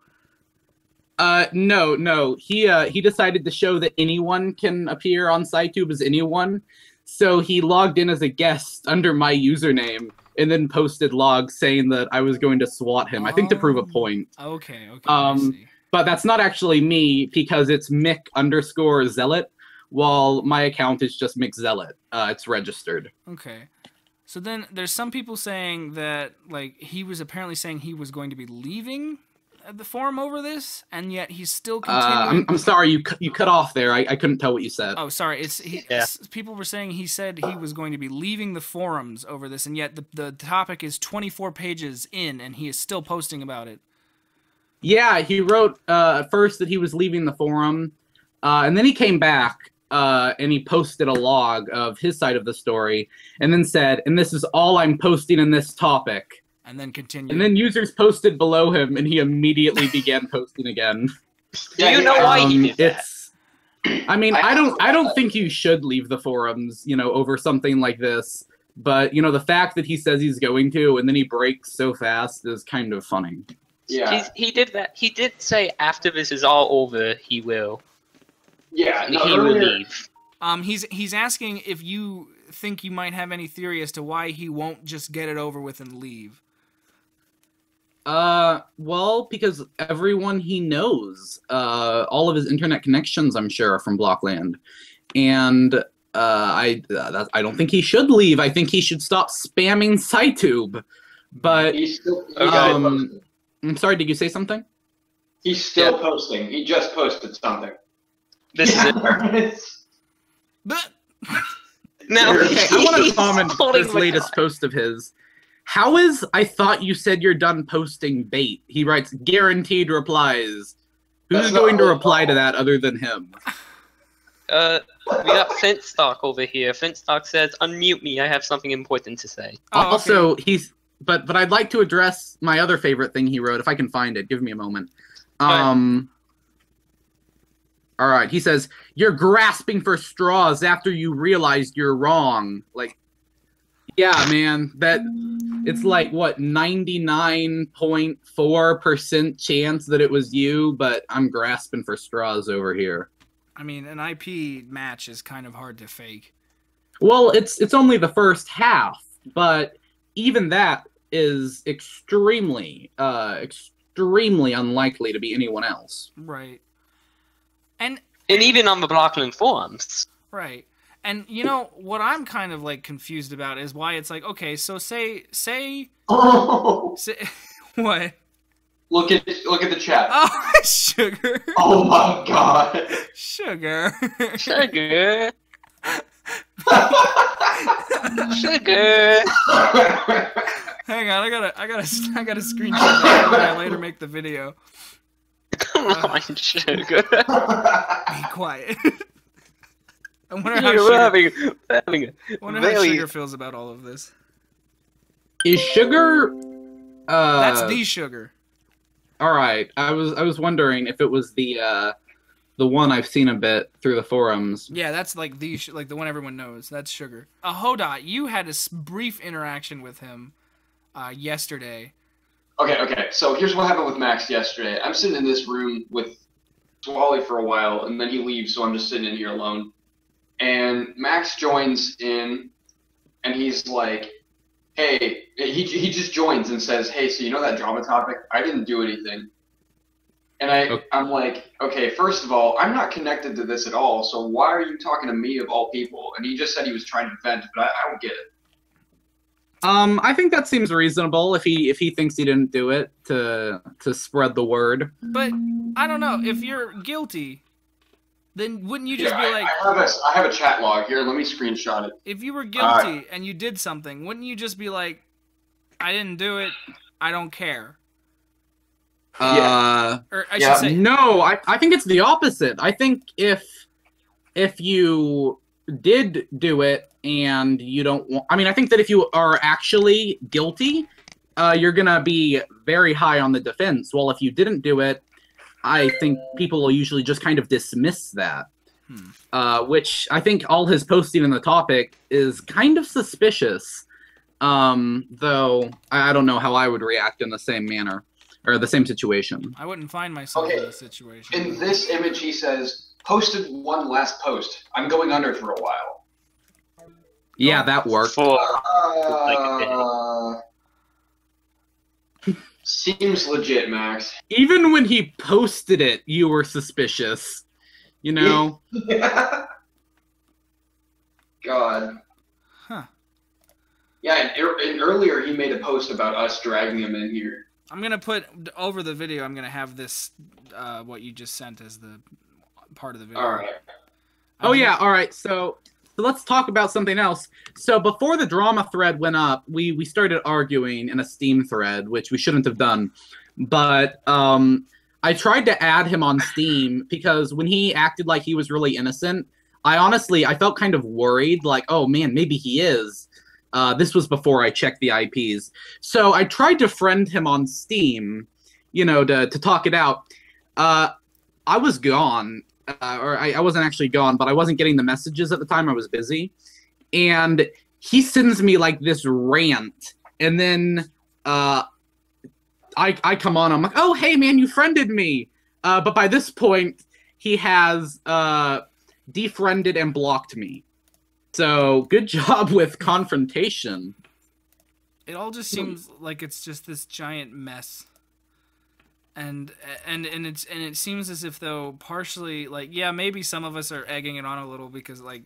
K: No. He decided to show that anyone can appear on SciTube as anyone. So he logged in as a guest under my username and then posted logs saying that I was going to swat him. I think to prove a point.
B: Okay. I see.
K: But that's not actually me because it's Mick_Zealot, while my account is just MCZEALOT. It's registered.
B: Okay. So then there's some people saying that like he was apparently saying he was going to be leaving the forum over this, and yet he's still continuing.
K: I'm sorry, you cut off there. I couldn't tell what you said.
B: Oh, sorry. People were saying he said he was going to be leaving the forums over this, and yet the topic is 24 pages in, and he is still posting about it.
K: Yeah, he wrote at first that he was leaving the forum, and then he came back and he posted a log of his side of the story, and then said, "And this is all I'm posting in this topic."
B: And then continued.
K: And then users posted below him, and he immediately began posting again.
H: Do you know why he did that?
K: I mean, I don't think you should leave the forums, over something like this. But the fact that he says he's going to, and then he breaks so fast, is kind of funny.
H: Yeah, he did that. He did say after this is all over, he will.
D: Yeah,
H: he will leave.
B: He's asking if you think you might have any theory as to why he won't just get it over with and leave.
K: Well, because everyone he knows, all of his internet connections, I'm sure, are from Blockland, and I don't think he should leave. I think he should stop spamming SciTube. But I'm sorry, did you say something?
D: He's still posting. He just posted something.
H: This is it.
K: Now, okay, I want to comment this latest post of his. How is I thought you said you're done posting bait? He writes guaranteed replies. Who's going to reply to that other than him?
H: We got Flintstock over here. Flintstock says, "Unmute me. I have something important to say."
K: Also, but I'd like to address my other favorite thing he wrote if I can find it. Give me a moment. All right, he says, "You're grasping for straws after you realized you're wrong." Like, yeah, man, it's like, what, 99.4% chance that it was you, but I'm grasping for straws over here.
B: I mean, an IP match is kind of hard to fake.
K: Well, it's only the first half, but even that is extremely unlikely to be anyone else.
B: Right. And
H: even on the Blockland forums.
B: Right. And what I'm kind of like confused about is why it's like, okay, so say what?
D: Look at the chat.
B: Oh, sugar.
D: Oh my god.
B: Sugar.
H: Sugar. Sugar.
B: Hang on, I gotta screenshot that when I later make the video.
H: Come on, sugar.
B: Be quiet. I wonder how Sugar feels about all of this.
K: Is Sugar?
B: That's the Sugar.
K: All right, I was wondering if it was the one I've seen a bit through the forums.
B: Yeah, that's like the one everyone knows. That's Sugar. Hodot, you had a brief interaction with him yesterday.
D: Okay. So here's what happened with MAXX yesterday. I'm sitting in this room with Swally for a while, and then he leaves, so I'm just sitting in here alone. And MAXX joins in, and he's like, "Hey," he just joins and says, "Hey, so you know that Java topic? I didn't do anything." And I'm like, okay, first of all, I'm not connected to this at all, so why are you talking to me of all people? And he just said he was trying to vent, but I don't get it.
K: I think that seems reasonable if he thinks he didn't do it to spread the word.
B: But I don't know, if you're guilty, then wouldn't you just be like,
D: I have a chat log here, let me screenshot it.
B: If you were guilty and you did something, wouldn't you just be like, I didn't do it, I don't care?
K: Or I should say, no, I think it's the opposite. I think if you did do it and you don't want, I think that if you are actually guilty, you're gonna be very high on the defense. Well, if you didn't do it, I think people will usually just kind of dismiss that. Which I think all his posting in the topic is kind of suspicious. Though I don't know how I would react in the same manner or the same situation.
B: I wouldn't find myself in this situation.
D: In this image, he says, "Posted one last post. I'm going under for a while."
K: Yeah, that worked.
D: Seems legit, Max.
K: Even when he posted it, you were suspicious. You know?
D: God.
B: Huh.
D: Yeah, and earlier he made a post about us dragging him in here.
B: I'm gonna put over the video. I'm gonna have this, what you just sent as the part of the video.
D: All right.
K: Oh yeah. All right. So let's talk about something else. So before the drama thread went up, we started arguing in a Steam thread, which we shouldn't have done. But I tried to add him on Steam because when he acted like he was really innocent, I felt kind of worried, like, oh man, maybe he is. This was before I checked the IPs. So I tried to friend him on Steam, you know, to talk it out. I was gone, or I wasn't actually gone, but I wasn't getting the messages at the time. I was busy. And he sends me like this rant. And then I come on, I'm like, oh, hey, man, you friended me. But by this point, he has defriended and blocked me. So good job with confrontation.
B: It all just seems like it's just this giant mess. And it seems as if though partially, like, yeah, maybe some of us are egging it on a little because, like,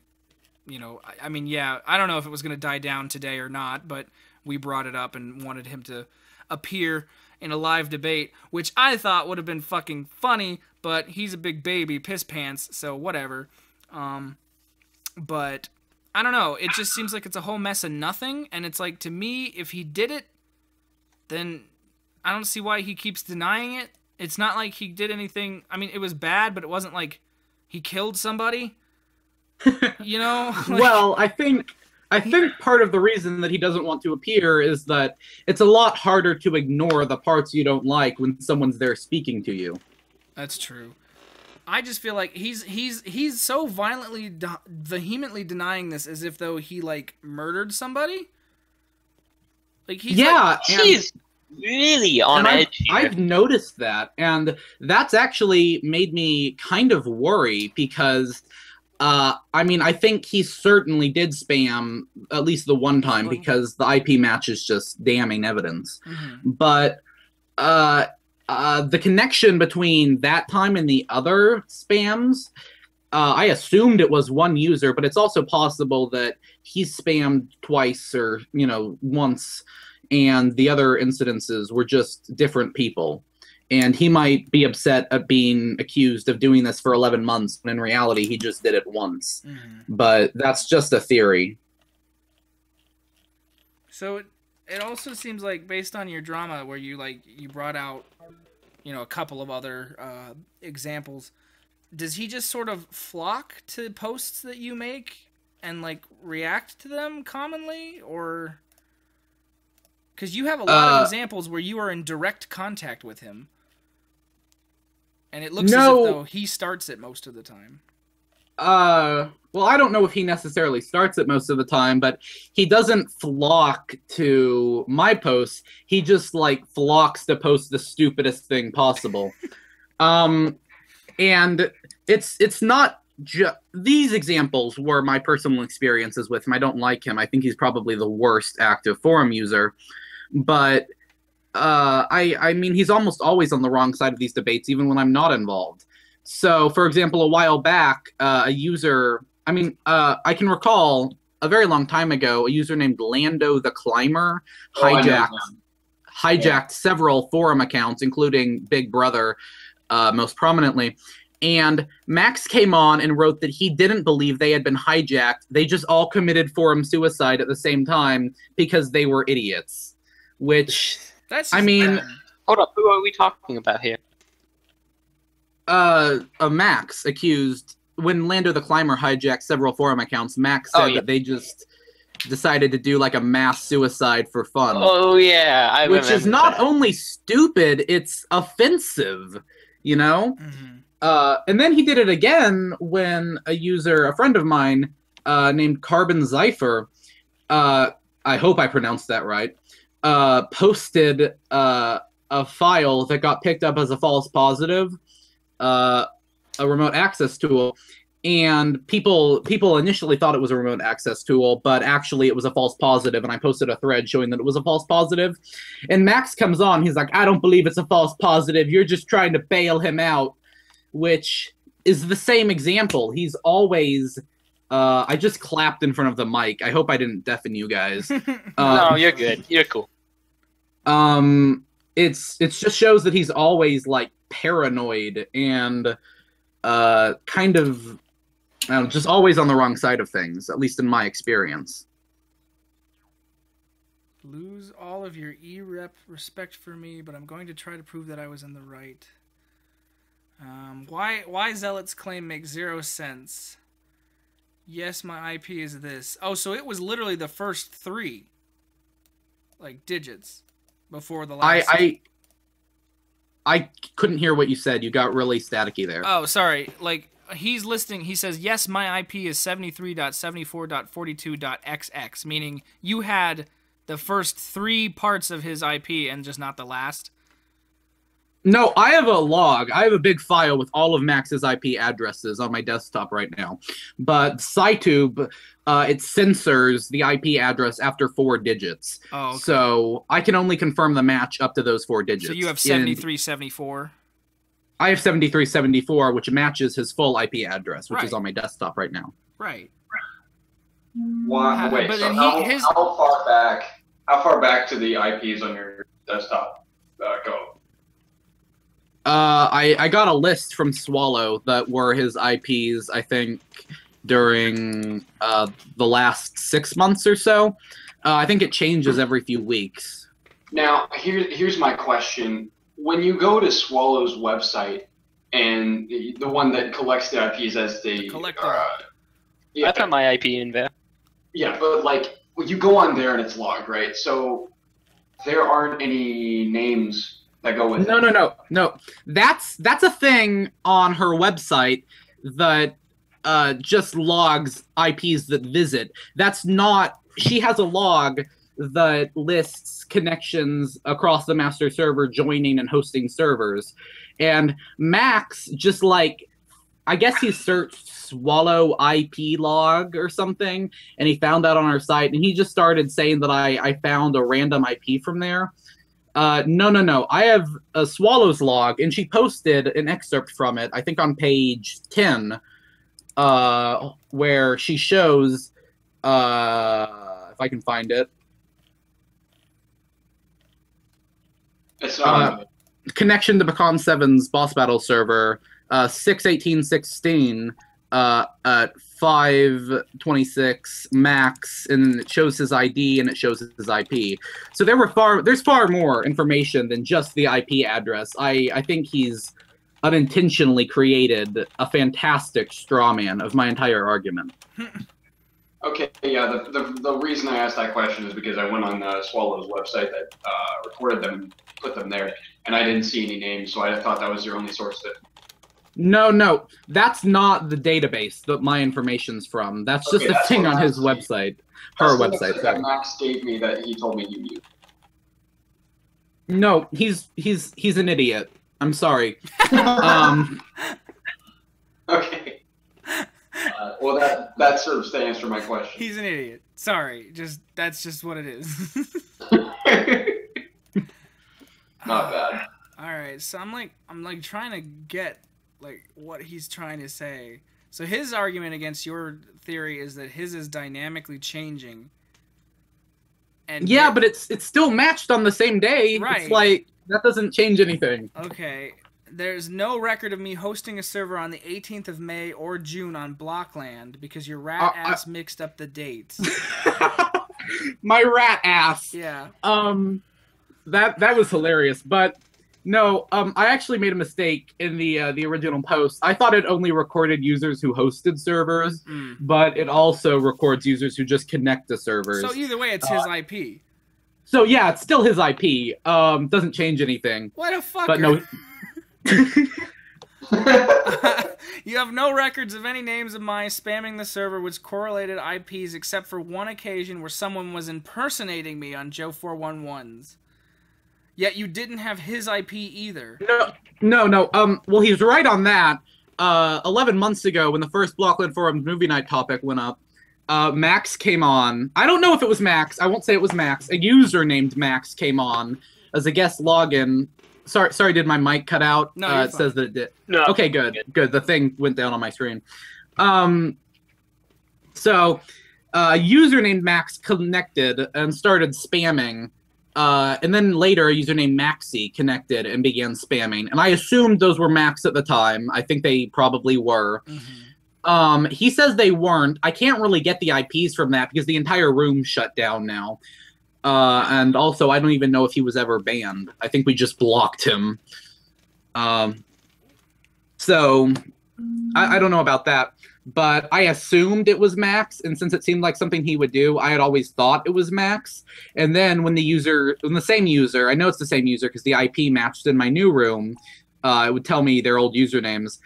B: you know, I mean, yeah, I don't know if it was going to die down today or not, but we brought it up and wanted him to appear in a live debate, which I thought would have been fucking funny, but he's a big baby, piss pants, so whatever. But I don't know, it just seems like it's a whole mess of nothing, and it's like, to me, if he did it, then I don't see why he keeps denying it. It's not like he did anything, I mean, it was bad, but it wasn't like he killed somebody, you know? Like,
K: well, I think part of the reason that he doesn't want to appear is that it's a lot harder to ignore the parts you don't like when someone's there speaking to you.
B: That's true. I just feel like he's so violently, vehemently denying this as if though he, like, murdered somebody. Like, he's
H: he's really on edge here.
K: I've noticed that, and that's actually made me kind of worry because, I mean, I think he certainly did spam at least the one time because the IP match is just damning evidence. Mm-hmm. But the connection between that time and the other spams, I assumed it was one user, but it's also possible that he spammed twice or, you know, once, and the other incidences were just different people. And he might be upset at being accused of doing this for 11 months, when in reality he just did it once. Mm-hmm. But that's just a theory.
B: So it also seems like, based on your drama where you brought out, you know, a couple of other examples, does he just sort of flock to posts that you make and, like, react to them commonly? Or because you have a lot of examples where you are in direct contact with him, and it looks as if though he starts it most of the time.
K: Well, I don't know if he necessarily starts it most of the time, but he doesn't flock to my posts. He just, like, flocks to post the stupidest thing possible. And it's not just these examples were my personal experiences with him. I don't like him. I think he's probably the worst active forum user. But I mean, he's almost always on the wrong side of these debates, even when I'm not involved. So, for example, a while back, a user, I can recall a very long time ago, a user named Lando the Climber hijacked several forum accounts, including Big Brother, most prominently. And MAXX came on and wrote that he didn't believe they had been hijacked. They just all committed forum suicide at the same time because they were idiots. Which,
H: hold up, who are we talking about here?
K: A MAXX accused, when Lando the Climber hijacked several forum accounts, MAXX said that they just decided to do, like, a mass suicide for fun.
H: Oh, yeah, I remember
K: which is not only stupid, it's offensive. you know? And then he did it again when a friend of mine named Carbon Zypher, I hope I pronounced that right, posted a file that got picked up as a false positive, a remote access tool. And people initially thought it was a remote access tool, but actually it was a false positive, and I posted a thread showing that it was a false positive. And Max comes on, he's like, I don't believe it's a false positive, you're just trying to bail him out, which is the same example. He's always... I just clapped in front of the mic. I hope I didn't deafen you guys.
H: No, you're good. You're cool.
K: It's just shows that he's always, like, paranoid and kind of... just always on the wrong side of things, at least in my experience.
B: Lose all of your E-rep respect for me, but I'm going to try to prove that I was in the right. Why Zealot's claim makes 0 sense. Yes, my IP is this. Oh, so it was literally the first 3, like, digits before the last.
K: I couldn't hear what you said. You got really staticky there.
B: Oh, sorry. Like, he's listing, he says, yes, my IP is 73.74.42.xx, meaning you had the first 3 parts of his IP and just not the last.
K: No, I have a log. I have a big file with all of Max's IP addresses on my desktop right now. But SciTube, it censors the IP address after 4 digits.
B: Oh, okay.
K: So I can only confirm the match up to those 4 digits.
B: So you have 7374?
K: I have 7374, which matches his full IP address, which is on my desktop right now.
B: Right.
D: Wow. Wait, so how far back to the IPs on your desktop go?
K: I got a list from Swallow that were his IPs, I think, during the last 6 months or so. I think it changes every few weeks.
D: Now, here's my question. When you go to Swallow's website, and the one that collects the IPs as the
B: collector,
H: I put my IP in there.
D: Yeah, but like you go on there and it's logged, right? So there aren't any names that go with
K: it. No. That's a thing on her website that just logs IPs that visit. That's not. She has a log that lists connections across the master server, joining and hosting servers. And Max just I guess he searched Swallow IP log or something, and he found that on our site, and he just started saying that I found a random IP from there. No. I have a Swallow's log, and she posted an excerpt from it, I think on page 10, where she shows, if I can find it, connection to Pecan 7's boss battle server, 6/18/16, at 5:26 MAXX, and it shows his ID and it shows his IP. So there's far more information than just the IP address. I think he's unintentionally created a fantastic straw man of my entire argument.
D: Okay, yeah, the reason I asked that question is because I went on Swallow's website that recorded them and put them there, and I didn't see any names, so I thought that was your only source that...
K: No, that's not the database that my information's from. That's just a thing on his website. Her website.
D: That Max gave me that he told me you used.
K: No, he's an idiot. I'm sorry.
D: Okay. Well, that sort of stands for my question.
B: He's an idiot. Sorry, that's just what it is.
D: Not bad.
B: All right, so I'm trying to get what he's trying to say. So his argument against your theory is that his is dynamically changing. And
K: yeah, but it's still matched on the same day.
B: Right.
K: It's like that doesn't change anything.
B: Okay. There's no record of me hosting a server on the 18th of May or June on Brockrand because your rat ass mixed up the dates.
K: My rat ass.
B: Yeah.
K: That was hilarious, but no, I actually made a mistake in the original post. I thought it only recorded users who hosted servers, but it also records users who just connect to servers.
B: So either way, it's his IP.
K: So yeah, it's still his IP. Doesn't change anything.
B: What a fucker.
K: But no.
B: You have no records of any names of mine spamming the server which correlated IPs except for one occasion where someone was impersonating me on Joe 411's. Yet you didn't have his IP either.
K: No. Well, he's right on that. 11 months ago, when the first Blockland Forums movie night topic went up, MAXX came on. I don't know if it was MAXX. I won't say it was MAXX. A user named MAXX came on as a guest login. Sorry, did my mic cut out?
B: No,
K: it says that it did.
H: No.
K: Okay, good. The thing went down on my screen. So, a user named MAXX connected and started spamming. And then later, a user named MAXXE connected and began spamming. And I assumed those were MAXX at the time. I think they probably were. Mm-hmm. He says they weren't. I can't really get the IPs from that because the entire room shut down now. And also, I don't even know if he was ever banned. I think we just blocked him. So, I don't know about that. But I assumed it was MAXX, and since it seemed like something he would do, I had always thought it was MAXX. And then when the same user, I know it's the same user because the IP matched in my new room, it would tell me their old usernames,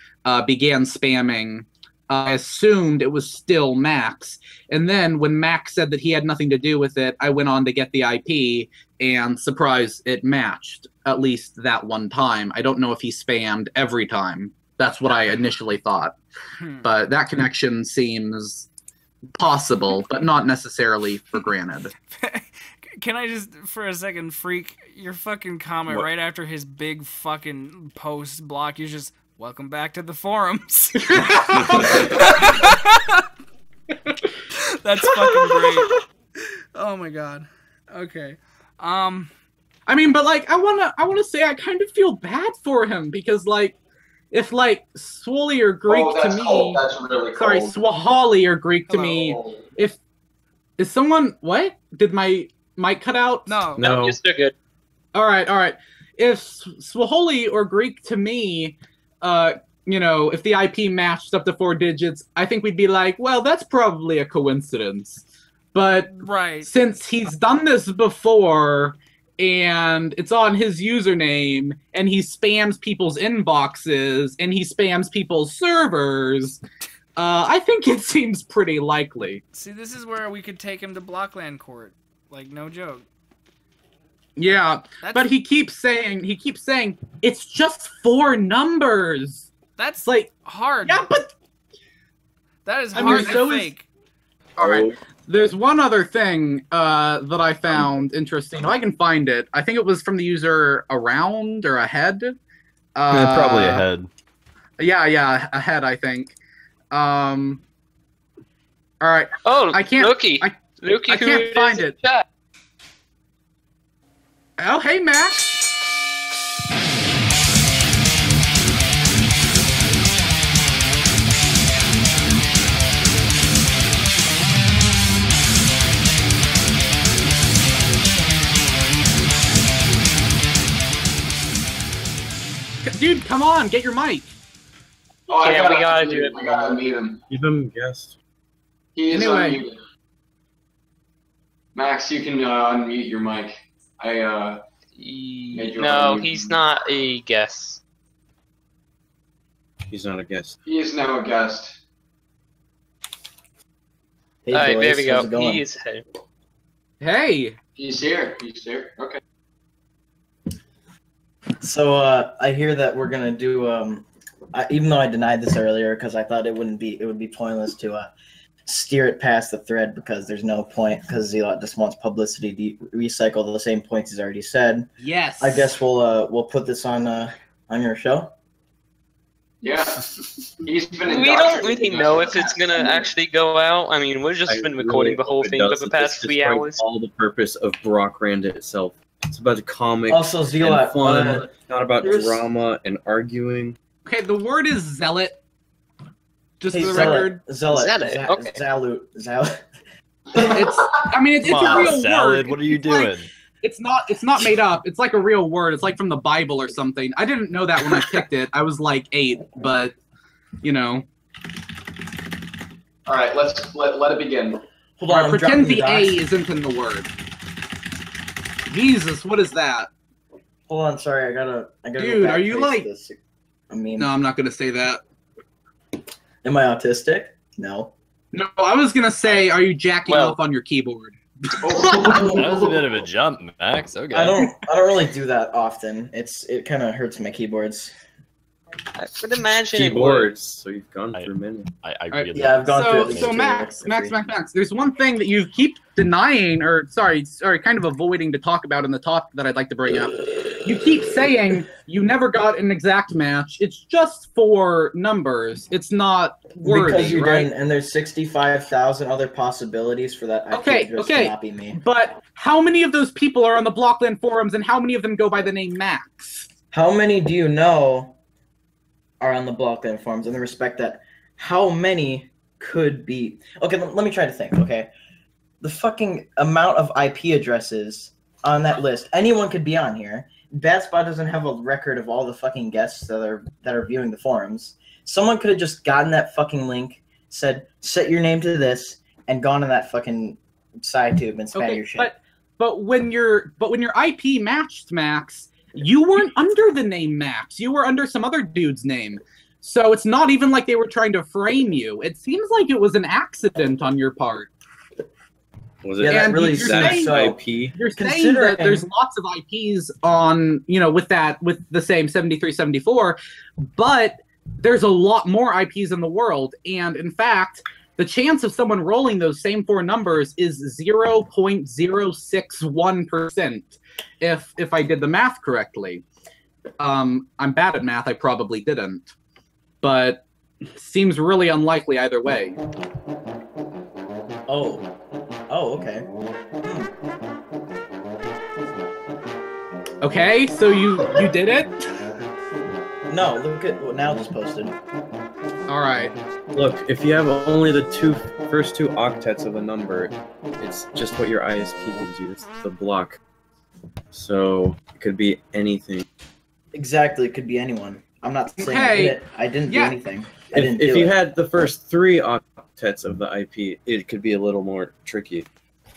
K: began spamming. I assumed it was still MAXX. And then when MAXX said that he had nothing to do with it, I went on to get the IP, and surprise, it matched, at least that one time. I don't know if he spammed every time. That's what I initially thought. But that connection seems possible, but not necessarily for granted.
B: Can I just, for a second, freak your fucking comment right after his big fucking post block? You're just, welcome back to the forums. That's fucking great. Oh my god. Okay.
K: I mean, but like, I wanna say I kind of feel bad for him because like, if like Swolly or Greek to me,
D: cold. That's really
K: sorry,
D: cold.
K: Swahali or Greek to me, if is someone what? Did my mic cut out?
B: No,
H: you're still good.
K: All right. If Swahili or Greek to me, you know, if the IP matched up to 4 digits, I think we'd be like, well, that's probably a coincidence. But since he's done this before, and it's on his username, and he spams people's inboxes, and he spams people's servers, I think it seems pretty likely.
B: See, this is where we could take him to Blockland Court. Like, no joke.
K: Yeah, but he keeps saying, it's just 4 numbers.
B: That's
K: like
B: hard.
K: Yeah, but
B: that is hard to fake.
K: All right. There's one other thing that I found interesting. If I can find it, I think it was from the user Around or Ahead.
C: Probably Ahead.
K: Yeah, Ahead, I think. All right.
H: Oh,
K: I can't.
H: Loki.
K: I
H: Loki,
K: can't find it.
H: Chat.
K: Oh, hey, Max. Dude, come on, get your mic.
D: Oh,
H: yeah, we gotta do it.
D: We gotta meet him.
E: Give him guest.
D: He is
K: Anyway.
D: unmuted. Max, you can unmute your mic. I made you
H: No,
D: unmute.
H: he's not a guest.
E: He's not a guest.
D: He is now a guest.
F: Hey,
H: Alright, there
F: boys,
H: we
F: how's
H: go.
F: it going?
H: He is here.
K: Hey.
D: He's here. He's here. Okay.
F: So I hear that we're gonna do even though I denied this earlier because I thought it would be pointless to steer it past the thread because there's no point because Zealot just wants publicity to recycle the same points he's already said.
K: Yes.
F: I guess we'll put this on your show.
D: Yeah. He's been.
H: We don't really know if it's gonna actually go out. I mean, we've just been recording the whole thing for the past 3 hours.
E: All the purpose of Brockrand itself. It's about the comic.
F: Also, Zealot,
E: and fun. Not about
F: there's-
E: drama and arguing.
K: Okay, the word is zealot. Just
F: Hey,
K: for the
F: Zealot,
K: record.
F: Zealot,
H: Okay.
F: Zalut.
K: It's a
C: Come on,
K: real
C: Salad,
K: word.
C: what are you
K: It's like-
C: doing?
K: It's not made up. It's like a real word. It's like from the Bible or something. I didn't know that when I picked it. I was like 8, but you know.
D: All right. Let it begin.
F: Hold
K: All
F: on,
K: right,
F: I'm
K: pretend
F: dropping
K: the A
F: docs.
K: isn't in the word. Jesus, what is that?
F: Hold on, sorry, I gotta.
K: Dude,
F: go
K: are you
F: backtrace
K: like?
F: this. I mean,
K: No, I'm not gonna say that.
F: Am I autistic? No.
K: No, I was gonna say, are you jacking off on your keyboard?
C: That was a bit of a jump, Max. Okay.
F: I don't really do that often. It kind of hurts my keyboards.
H: I would imagine
E: keyboards. So you've gone through many.
C: I really.
F: Yeah, I've gone through.
K: So Max. There's one thing that you keep denying, or sorry, kind of avoiding to talk about in the talk that I'd like to bring up. You keep saying you never got an exact match. It's just for numbers. It's not worthy,
F: because you
K: right?
F: didn't, and there's 65,000 other possibilities for that.
K: Okay,
F: Not be me.
K: But how many of those people are on the Blockland forums, and how many of them go by the name Max?
F: How many do you know are on the Blockland forums? In the respect that, how many could be? Okay, let me try to think. Okay, the fucking amount of IP addresses on that list. Anyone could be on here. BadSpot doesn't have a record of all the fucking guests that are viewing the forums. Someone could have just gotten that fucking link, said set your name to this, and gone to that fucking side tube and spam your shit.
K: But when your IP matched Max, you weren't under the name Max. You were under some other dude's name. So it's not even like they were trying to frame you. It seems like it was an accident on your part.
E: Was it? Yeah, really saying, IP?
K: You're saying that there's lots of IPs on, with the same 7374, but there's a lot more IPs in the world. And in fact, the chance of someone rolling those same 4 numbers is 0.061%. If I did the math correctly. I'm bad at math. I probably didn't. But seems really unlikely either way.
F: Oh, okay.
K: Okay, so you did it?
F: No, look at what now just posted.
K: All right.
E: Look, if you have only the first two octets of a number, it's just what your ISP gives you. It's the block. So it could be anything.
F: Exactly, it could be anyone. I'm not saying I didn't do anything.
E: If you had the first 3 octets of the IP, it could be a little more tricky.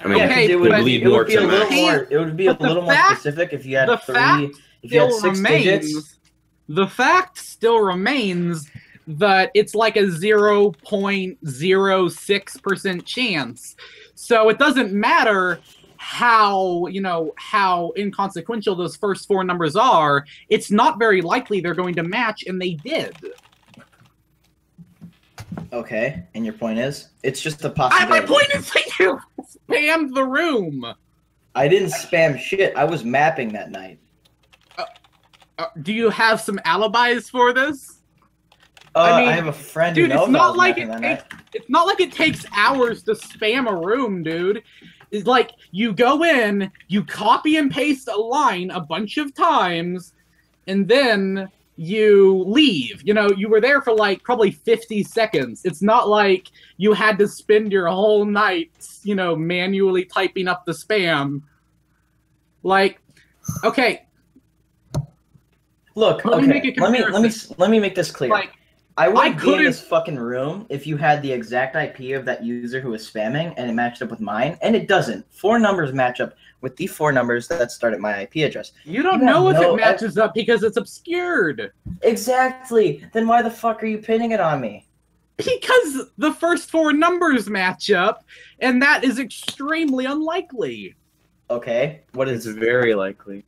E: I mean, it would lead more to Max.
F: It would be a little more specific if you had 3. If you had 6 digits.
K: The fact still remains that it's like a 0.06% chance. So it doesn't matter how inconsequential those first 4 numbers are. It's not very likely they're going to match, and they did.
F: Okay, and your point is? It's just a possibility.
K: My point is that you spammed the room.
F: I didn't spam shit. I was mapping that night.
K: Do you have some alibis for this?
F: I have a friend
K: dude,
F: who knows
K: it's not like
F: it's
K: not like it takes hours to spam a room, dude. It's like you go in, you copy and paste a line a bunch of times, and then you leave. You were there for like probably 50 seconds. It's not like you had to spend your whole night, manually typing up the spam. Like, okay.
F: Look, let me make this clear. Like, I wouldn't be in this fucking room if you had the exact IP of that user who was spamming and it matched up with mine, and it doesn't. 4 numbers match up with the 4 numbers that start at my IP address.
K: You don't know if it matches up because it's obscured.
F: Exactly. Then why the fuck are you pinning it on me?
K: Because the first 4 numbers match up, and that is extremely unlikely.
F: Okay. What is
E: very likely?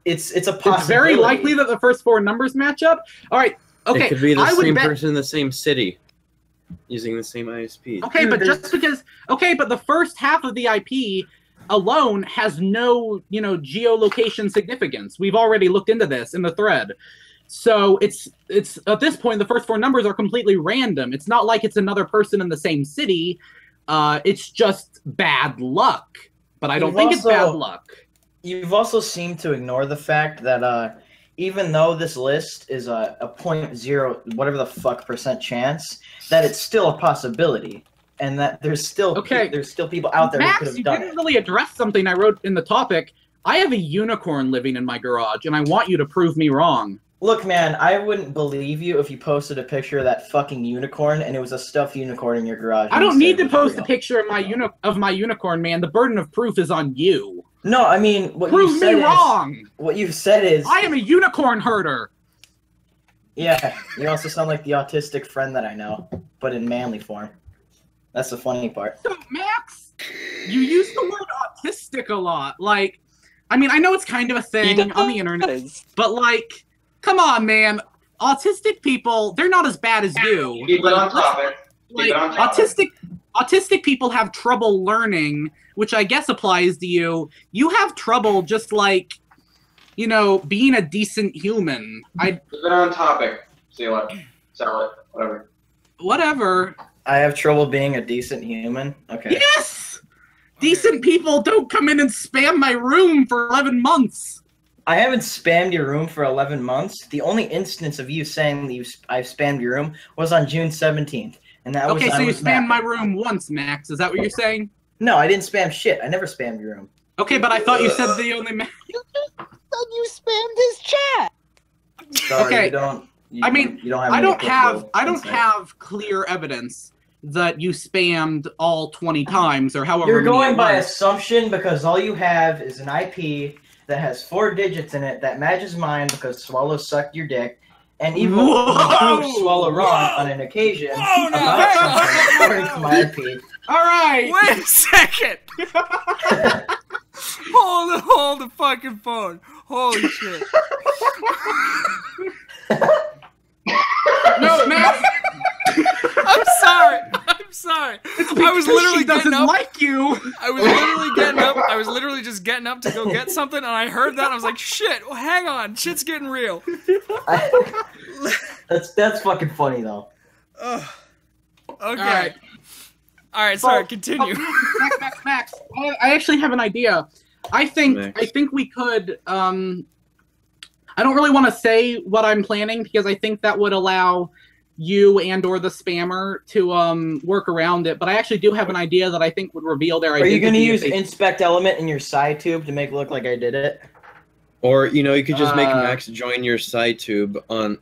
F: It's a possibility.
K: It's very likely that the first 4 numbers match up. All right. Okay.
E: It could be the same person in the same city, using the same ISP.
K: Okay, but just because. Okay, but the first half of the IP alone has no, geolocation significance. We've already looked into this in the thread. So it's at this point the first 4 numbers are completely random. It's not like it's another person in the same city. It's just bad luck. But I don't think it's bad luck.
F: You've also seemed to ignore the fact that even though this list is a 0.0 whatever the fuck % chance, that it's still a possibility, and that there's still people out there who could have done it.
K: You didn't really address something I wrote in the topic. I have a unicorn living in my garage, and I want you to prove me wrong.
F: Look, man, I wouldn't believe you if you posted a picture of that fucking unicorn and it was a stuffed unicorn in your garage.
K: I don't need to post a picture of my unicorn, man. The burden of proof is on you.
F: No, I mean,
K: prove me wrong.
F: What you've said is
K: I am a unicorn herder.
F: Yeah, you also sound like the autistic friend that I know, but in manly form. That's the funny part.
K: So, Max, you use the word autistic a lot. Like, I mean, I know it's kind of a thing on the internet, but like, come on, man. Autistic people, they're not as bad as you.
D: Keep it on topic.
K: Like, autistic people have trouble learning, which I guess applies to you. You have trouble just like, you know, being a decent human.
D: Keep it on topic. Zealot, whatever.
K: Whatever.
F: I have trouble being a decent human. Okay.
K: Yes. Decent people don't come in and spam my room for 11 months.
F: I haven't spammed your room for 11 months. The only instance of you saying that I've spammed your room was on June 17th. And that was,
K: okay, so you spammed my room once, Max. Is that what you're saying?
F: No, I didn't spam shit. I never spammed your room.
K: Okay, but I thought you said the only...
L: You spammed his chat.
F: Sorry,
K: okay.
F: You don't
K: have I don't have clear evidence that you spammed all 20 times or however
F: You're going by
K: months.
F: assumption because all you have is an IP that has 4 digits in it that matches mine because Swallow sucked your dick. And even proved Swallow wrong on an occasion about something according to my IP.
K: All right.
B: Wait a second. Hold the fucking phone. Holy shit.
K: No, Max.
B: I'm sorry. I was literally getting up.
K: Like you.
B: I was literally getting up. I was literally just getting up to go get something, and I heard that. And I was like, "Shit! Well, hang on, shit's getting real."
F: That's fucking funny though.
B: Okay. All right. Sorry. Continue.
K: Max. I actually have an idea. I think we could. I don't really want to say what I'm planning because I think that would allow you and/or the spammer to work around it. But I actually do have an idea that I think would reveal their identity.
F: Are you going to use inspect element in your side tube to make it look like I did it?
E: Or you could just make Max join your side tube on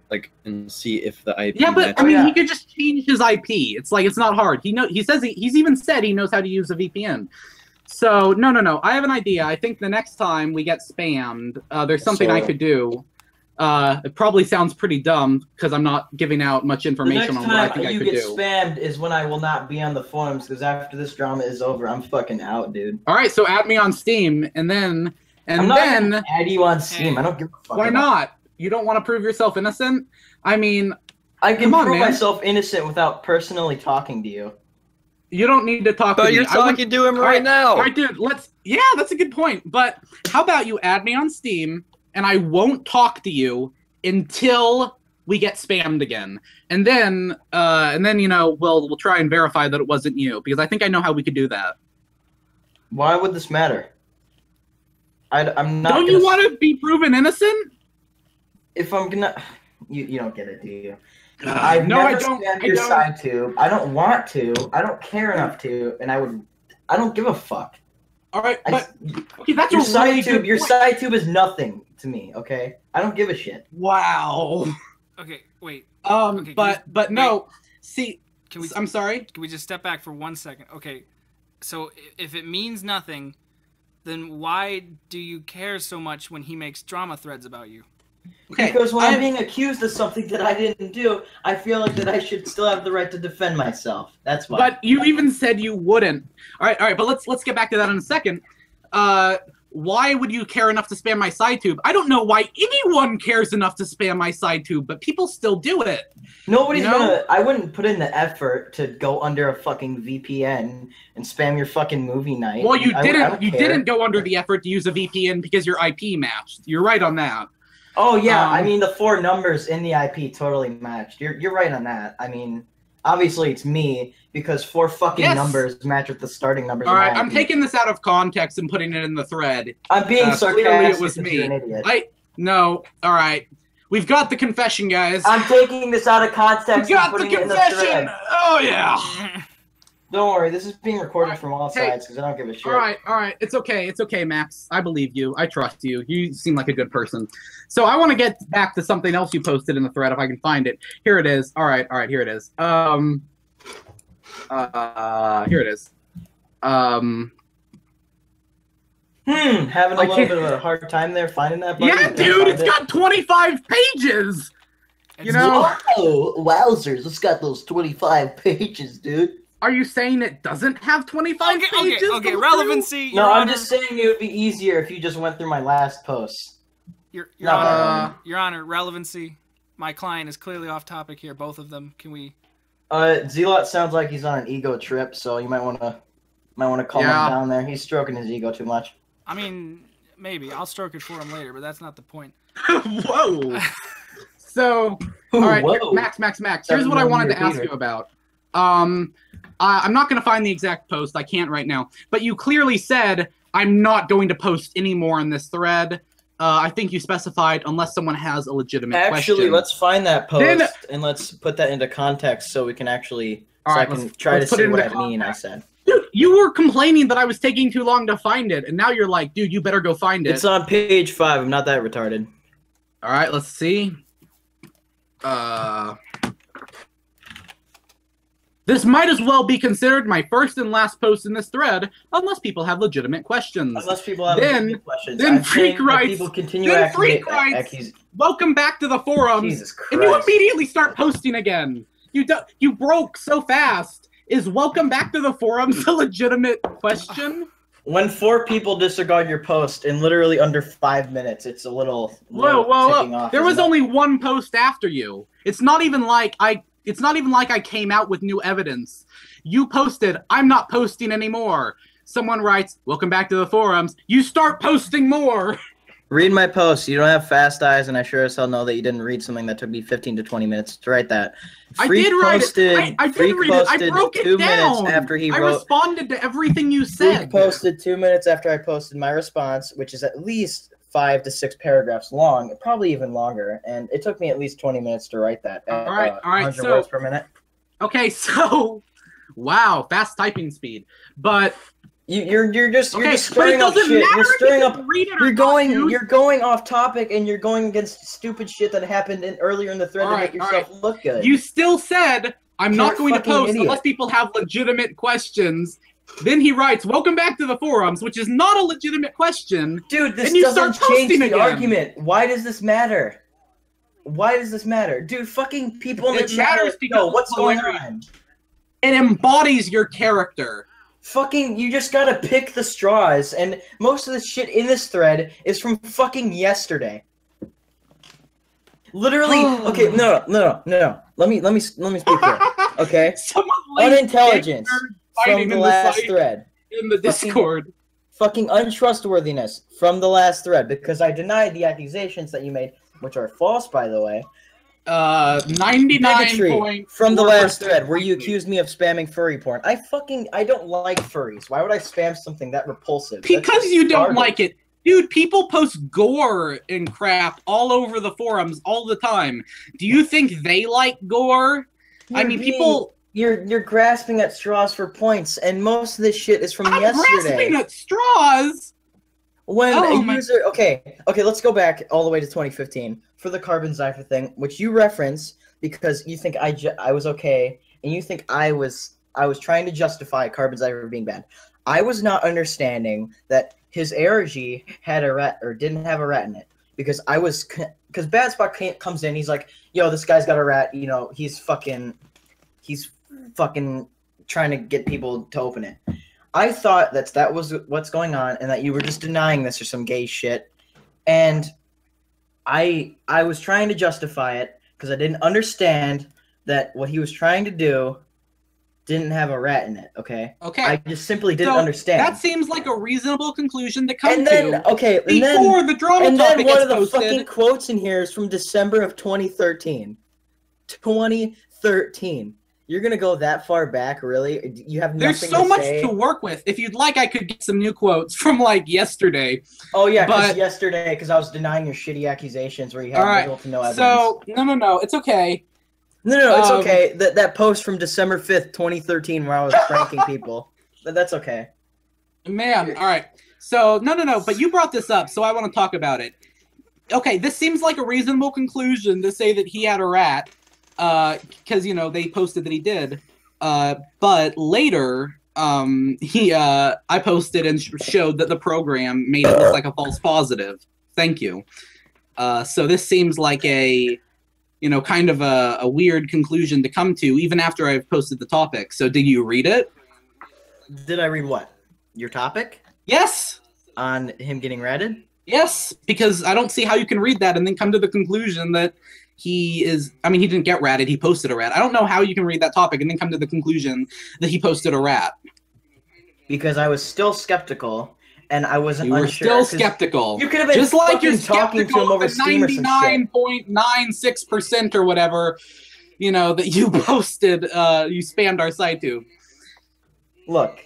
E: and see if the IP.
K: Yeah, but I mean, he could just change his IP. It's like it's not hard. He says he's even said he knows how to use a VPN. So no. I have an idea. I think the next time we get spammed, there's something I could do. It probably sounds pretty dumb because I'm not giving out much information on what I think I could do.
F: The next time you get spammed is when I will not be on the forums because after this drama is over, I'm fucking out, dude.
K: All right, so add me on Steam, and then
F: I'm not gonna add you on Steam. I don't give a fuck.
K: Why not? You don't want to prove yourself innocent? I mean,
F: I can prove myself innocent without personally talking to you.
K: You don't need to talk to me.
C: But you're talking to him right now.
K: All right, dude, yeah, that's a good point. But how about you add me on Steam, and I won't talk to you until we get spammed again. And then we'll try and verify that it wasn't you, because I think I know how we could do that.
F: Why would this matter? I'm not.
K: Don't you want to be proven innocent?
F: If I'm gonna, you don't get it, do you?
K: No,
F: I don't.
K: Your
F: side tube. I don't want to. I don't care enough to, and I don't give a fuck.
K: All right, but okay, that's
F: your
K: a
F: side
K: really
F: tube.
K: good
F: Your
K: point.
F: side tube is nothing to me. Okay, I don't give a shit.
K: Wow.
B: Okay, wait.
K: Okay, but no. See, I'm sorry.
B: Can we just step back for 1 second? Okay, so if it means nothing, then why do you care so much when he makes drama threads about you?
K: Okay,
F: because when I'm being accused of something that I didn't do, I feel like that I should still have the right to defend myself. That's why.
K: But you even said you wouldn't. All right. But let's get back to that in a second. Why would you care enough to spam my side tube? I don't know why anyone cares enough to spam my side tube, but people still do it.
F: Nobody's gonna. I wouldn't put in the effort to go under a fucking VPN and spam your fucking movie night.
K: Well, you didn't. You didn't go under the effort to use a VPN because your IP matched. You're right on that.
F: Oh yeah, I mean the 4 numbers in the IP totally matched. You're right on that. I mean, obviously it's me because 4 fucking numbers match with the starting numbers.
K: All right, I'm taking this out of context and putting it in the thread.
F: I'm being sarcastic.
K: Clearly it was me.
F: You're an idiot.
K: No. All right, we've got the confession, guys.
F: I'm taking this out of context.
K: We got
F: and putting
K: the confession.
F: It in the thread.
K: Oh yeah.
F: Don't worry, this is being recorded from all sides because I don't give a shit.
K: All right. It's okay, Max. I believe you. I trust you. You seem like a good person. So I want to get back to something else you posted in the thread if I can find it. Here it is. All right, here it is. Here it is.
F: Having a little bit of a hard time there finding that button.
K: Yeah, dude, it's got 25 pages.
B: It's
F: wowzers! It's got those 25 pages, dude.
K: Are you saying it doesn't have 25 pages?
B: Okay, relevancy.
F: No, I'm just saying it would be easier if you just went through my last post.
B: Your Honor, relevancy. My client is clearly off topic here. Both of them. Can we?
F: Zealot sounds like he's on an ego trip, so you might want to calm him down there. He's stroking his ego too much.
B: I mean, maybe I'll stroke it for him later, but that's not the point.
K: Whoa. So, all right, Max. Here's what I wanted to ask you about. I'm not going to find the exact post. I can't right now. But you clearly said, I'm not going to post any more in this thread. I think you specified unless someone has a legitimate question.
F: Actually, let's find that post and let's put that into context so we can actually I can try to see what I mean. I said.
K: Dude, you were complaining that I was taking too long to find it, and now you're like, dude, you better go find it.
F: It's on page 5. I'm not that retarded.
K: All right, let's see. This might as well be considered my first and last post in this thread, unless people have legitimate questions.
F: Unless people have legitimate questions.
K: Then Freak writes, welcome back to the forums,
F: Jesus Christ.
K: And you immediately start posting again. You broke so fast. Is welcome back to the forums a legitimate question?
F: When 4 people disregard your post in literally under 5 minutes, it's a little
K: whoa.
F: off,
K: there was only one post after you. It's not even like I came out with new evidence. You posted, I'm not posting anymore. Someone writes, welcome back to the forums. You start posting more.
F: Read my post. You don't have fast eyes, and I sure as hell know that you didn't read something that took me 15 to 20 minutes to write that.
K: Freak I did write it. I did read it. I broke it
F: 2
K: down.
F: minutes after he
K: I
F: wrote.
K: responded to everything you said.
F: Freak posted 2 minutes after I posted my response, which is at least 5 to 6 paragraphs long, probably even longer, and it took me at least 20 minutes to write that.
K: All right,
F: 100 words per minute.
K: Okay, so wow, fast typing speed, but.
F: You're just stirring up shit. You're stirring up. You're going off topic and you're going against stupid shit that happened earlier in the thread to make yourself look good.
K: You still said I'm not going to post unless people have legitimate questions. Then he writes, "Welcome back to the forums," which is not a legitimate question.
F: Dude, this doesn't change the argument. Why does this matter? Why does this matter, dude? Fucking people in the chat know what's going on.
K: It embodies your character.
F: Fucking, you just gotta pick the straws, and most of the shit in this thread is from fucking yesterday. Literally, okay, no. Let me speak here. Okay, unintelligence from the last thread
K: in the Discord.
F: Fucking untrustworthiness from the last thread because I denied the accusations that you made, which are false, by the way.
K: 99
F: from the last thread where you accused me of spamming furry porn. I don't like furries. Why would I spam something that repulsive?
K: Because you don't like it. Dude, people post gore and crap all over the forums all the time. Do you think they like gore?
F: You're grasping at straws for points, and most of this shit is from yesterday.
K: Grasping at straws?
F: When a user... Okay, let's go back all the way to 2015 for the carbon cipher thing, which you reference because you think I was okay, and you think I was trying to justify carbon cipher being bad. I was not understanding that his ARG had a rat or didn't have a rat in it because Bad Spot comes in, he's like, yo, this guy's got a rat, you know, he's fucking trying to get people to open it. I thought that was what's going on and that you were just denying this or some gay shit. And I was trying to justify it because I didn't understand that what he was trying to do didn't have a rat in it, okay?
K: Okay.
F: I just simply didn't understand.
K: That seems like a reasonable conclusion to come
F: to. Okay,
K: before the drama topic
F: one
K: gets
F: of the
K: posted.
F: fucking quotes in here is from December of 2013. 2013. You're gonna go that far back, really? You have nothing to say?
K: There's so much to work with. If you'd like, I could get some new quotes from, like, yesterday.
F: Oh, yeah, because I was denying your shitty accusations where you had little to no evidence.
K: So, no, it's okay.
F: No, it's okay. That post from December 5th, 2013, where I was pranking people. That's okay.
K: Man, all right. So, no, but you brought this up, so I want to talk about it. Okay, this seems like a reasonable conclusion to say that he had a rat. Because, you know, they posted that he did. But later, I posted and showed that the program made it look like a false positive. Thank you. So this seems like a kind of a weird conclusion to come to, even after I've posted the topic. So did you read it?
F: Did I read what? Your topic?
K: Yes.
F: On him getting ratted?
K: Yes, because I don't see how you can read that and then come to the conclusion that he didn't get ratted, he posted a rat. I don't know how you can read that topic and then come to the conclusion that he posted a rat.
F: Because I was still skeptical, and I wasn't
K: unsure.
F: You were
K: still skeptical.
F: You could have been
K: just like you're
F: talking to him over Steam or some shit.
K: 99.96% or whatever, that you posted, you spammed our site to.
F: Look,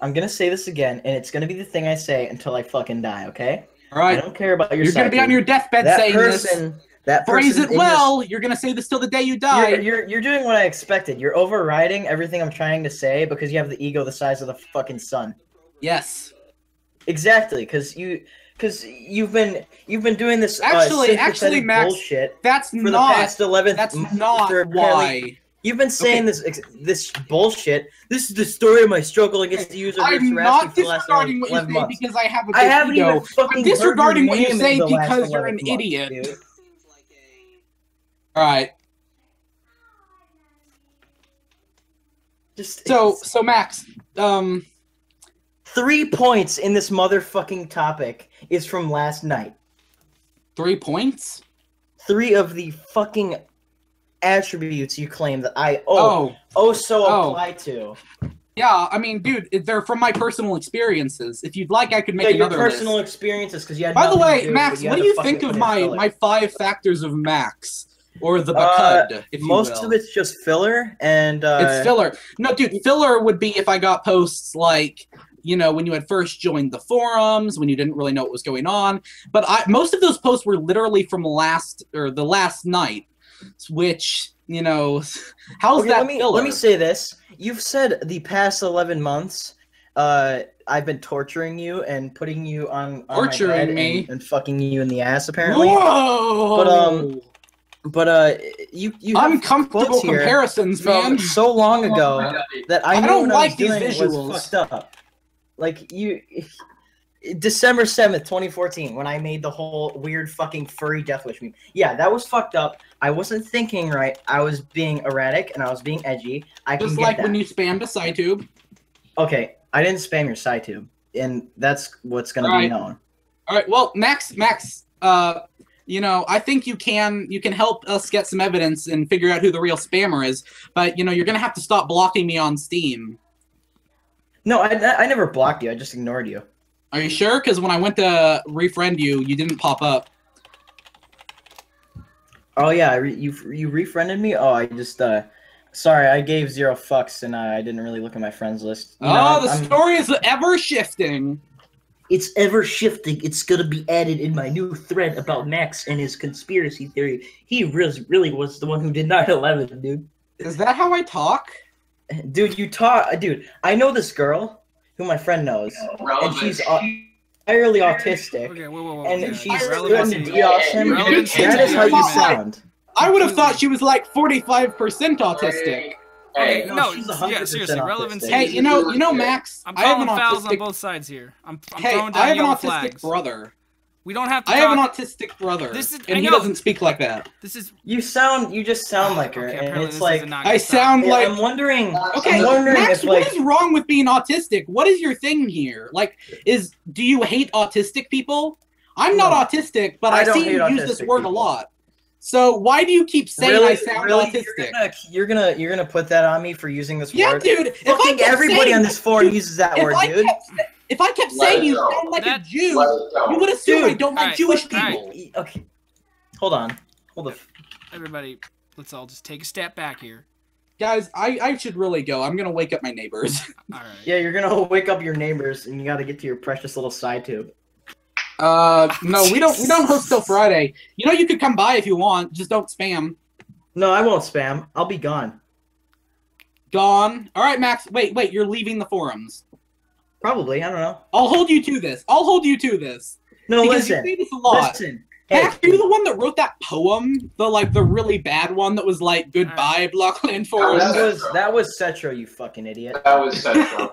F: I'm going to say this again, and it's going to be the thing I say until I fucking die, okay?
K: All right.
F: I don't care about your
K: You're going to be on your deathbed saying this. Phrase it well. You're going to say this till the day you die.
F: You're doing what I expected. You're overriding everything I'm trying to say because you have the ego the size of the fucking sun.
K: Yes.
F: Exactly, because you've been doing this
K: actually, Max,
F: bullshit
K: that's
F: for the past 11.
K: That's not why.
F: You've been saying this bullshit. This is the story of my struggle against the user.
K: I'm not disregarding what you say
F: months.
K: because I have a big
F: I haven't
K: ego.
F: even fucking
K: I'm disregarding what you
F: heard your
K: say
F: name in the
K: because
F: last
K: you're an
F: 11 months,
K: idiot.
F: Dude.
K: All right. So Max,
F: 3 points in this motherfucking topic is from last night.
K: 3 points?
F: 3 of the fucking attributes you claim that I apply to.
K: Yeah, I mean, dude, they're from my personal experiences. If you'd like, I could make another
F: your personal
K: list.
F: Experiences, because you had.
K: By the way,
F: to do,
K: Max, what do you think of my 5 factors of Max? Or the Bacud, if you will.
F: Most of it's just filler, and
K: it's filler. No, dude, filler would be if I got posts like, when you had first joined the forums, when you didn't really know what was going on. But most of those posts were literally from the last night, which, how's that filler?
F: Let me say this. You've said the past 11 months, I've been torturing you and putting you on
K: torturing
F: my bed
K: me
F: and fucking you in the ass, apparently.
K: Whoa!
F: But you
K: uncomfortable comparisons, man.
F: So long ago that I
K: don't like
F: these
K: visuals.
F: Was fucked up. Like December 7th, 2014, when I made the whole weird fucking furry Death Wish meme. Yeah, that was fucked up. I wasn't thinking right. I was being erratic and I was being edgy.
K: Just like when you spammed a SciTube.
F: Okay, I didn't spam your SciTube, and that's what's gonna be known.
K: All right. Well, Max. I think you can help us get some evidence and figure out who the real spammer is. But you're gonna have to stop blocking me on Steam.
F: No, I never blocked you. I just ignored you.
K: Are you sure? Because when I went to refriend you, you didn't pop up.
F: Oh yeah, you refriended me. Oh, I just sorry, I gave 0 fucks and I didn't really look at my friends list.
K: The story is ever shifting.
F: It's ever shifting. It's gonna be added in my new thread about Max and his conspiracy theory. He really was the one who did 9/11, dude.
K: Is that how I talk?
F: Dude, Dude, I know this girl who my friend knows, and she's entirely autistic.
B: Okay, whoa.
F: And she's threatening to DDoS him. That is how you sound.
K: I would have thought she was like 45% autistic.
B: Okay,
F: no,
B: seriously, relevancy.
K: Hey, you know, Max.
B: I'm calling fouls on both sides here. I'm throwing down
K: I have an
B: yellow
K: autistic
B: flags.
K: brother.
B: We don't have to.
K: I have an autistic brother, and he doesn't speak like that.
F: You just sound like her, and it's like
K: I sound like.
F: I'm wondering.
K: Okay,
F: I'm wondering
K: Max,
F: if,
K: what is wrong with being autistic? What is your thing here? Like, do you hate autistic people? I'm not autistic, but I see you use this word a lot. So why do you keep saying I sound autistic?
F: You're gonna put that on me for using this word?
K: Yeah, dude.
F: Fucking everybody on this forum uses that word, dude.
K: If I kept saying you sound like a Jew, you would assume I don't like Jewish people.
F: Okay. Hold on.
B: Everybody, let's all just take a step back here.
K: Guys, I should really go. I'm gonna wake up my neighbors.
B: All right.
F: Yeah, you're gonna wake up your neighbors, and you gotta get to your precious little SciTube.
K: No, we don't host till Friday. You could come by if you want. Just don't spam.
F: No, I won't spam. I'll be gone.
K: Gone. All right, Max. Wait. You're leaving the forums.
F: Probably. I don't know.
K: I'll hold you to this.
F: No,
K: because
F: listen.
K: You say this a lot.
F: Listen.
K: Max, are you the one that wrote that poem? The really bad one that was like "Goodbye, Blockland Forest."
F: That was Cetro, you fucking idiot.
D: That was Cetro.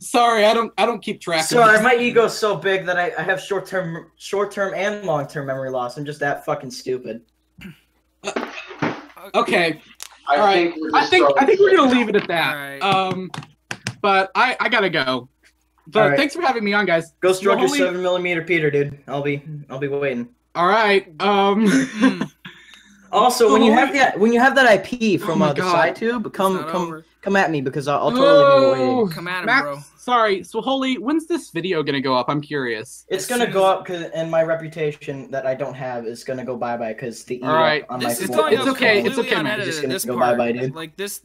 K: Sorry, I don't keep track.
F: Sorry, my ego's so big that I have short-term and long-term memory loss. I'm just that fucking stupid.
K: Okay. All right. I think we're gonna leave it at that. But I gotta go. But
F: right.
K: thanks for having me on, guys.
F: Go stroke your 7mm Peter, dude. I'll be waiting.
K: All right.
F: Also, when you have that IP from the side tube, come at me because I'll totally be waiting.
B: Come at him,
K: Max,
B: bro.
K: Sorry. So, Holy, when's this video gonna go up? I'm curious.
F: It's gonna go up and my reputation that I don't have is gonna go bye bye because the
K: all right.
F: on my
K: it's okay. It's okay, man.
F: It's just gonna
B: this
F: go
B: part,
F: bye bye, dude.
B: Like this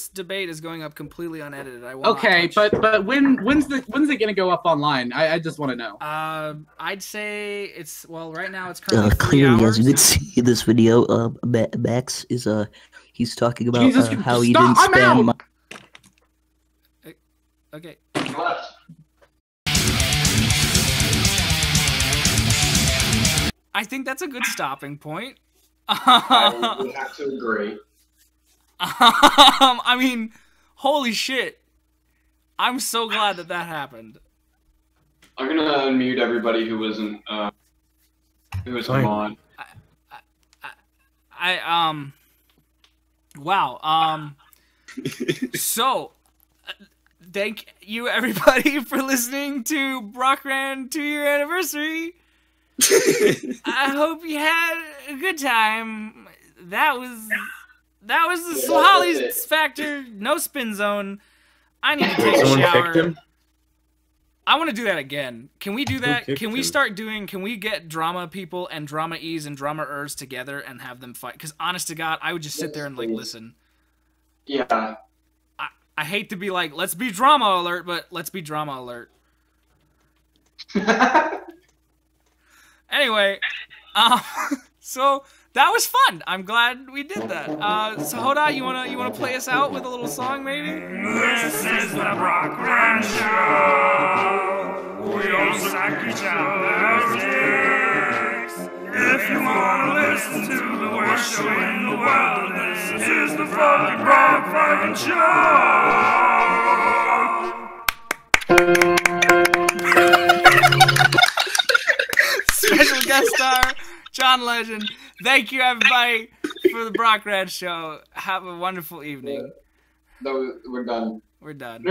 B: debate is going up completely unedited. I will
K: okay, but when's it gonna go up online? I just want to know.
B: I'd say it's right now it's currently 3
M: clearly,
B: hours.
M: as you can see in this video, Max is he's talking about how he didn't
B: I'm
M: spam.
B: out! Okay. I think that's a good stopping point.
D: I would have to agree.
B: I mean, holy shit. I'm so glad that happened.
D: I'm gonna unmute everybody who wasn't who was on.
B: Wow. So thank you everybody for listening to Brockrand 2-year anniversary. I hope you had a good time. That was the Swahili's factor, no spin zone. I need to take a shower. I want to do that again. Can we do that? Can we can we get drama people and drama E's and drama Ers together and have them fight? Because honest to God, I would just sit there and listen.
D: Yeah.
B: I hate to be like, let's be drama alert, but let's be drama alert. Anyway, so that was fun. I'm glad we did that. So Hodot, you wanna play us out with a little song, maybe?
A: This is the Brockrand Show. We all suck each other's dicks. If you wanna listen to the worst show in the world, this is the fucking Brock fucking show.
B: Special guest star, John Legend. Thank you, everybody, for the Brockrand Show. Have a wonderful evening.
D: We're done.
B: We're done.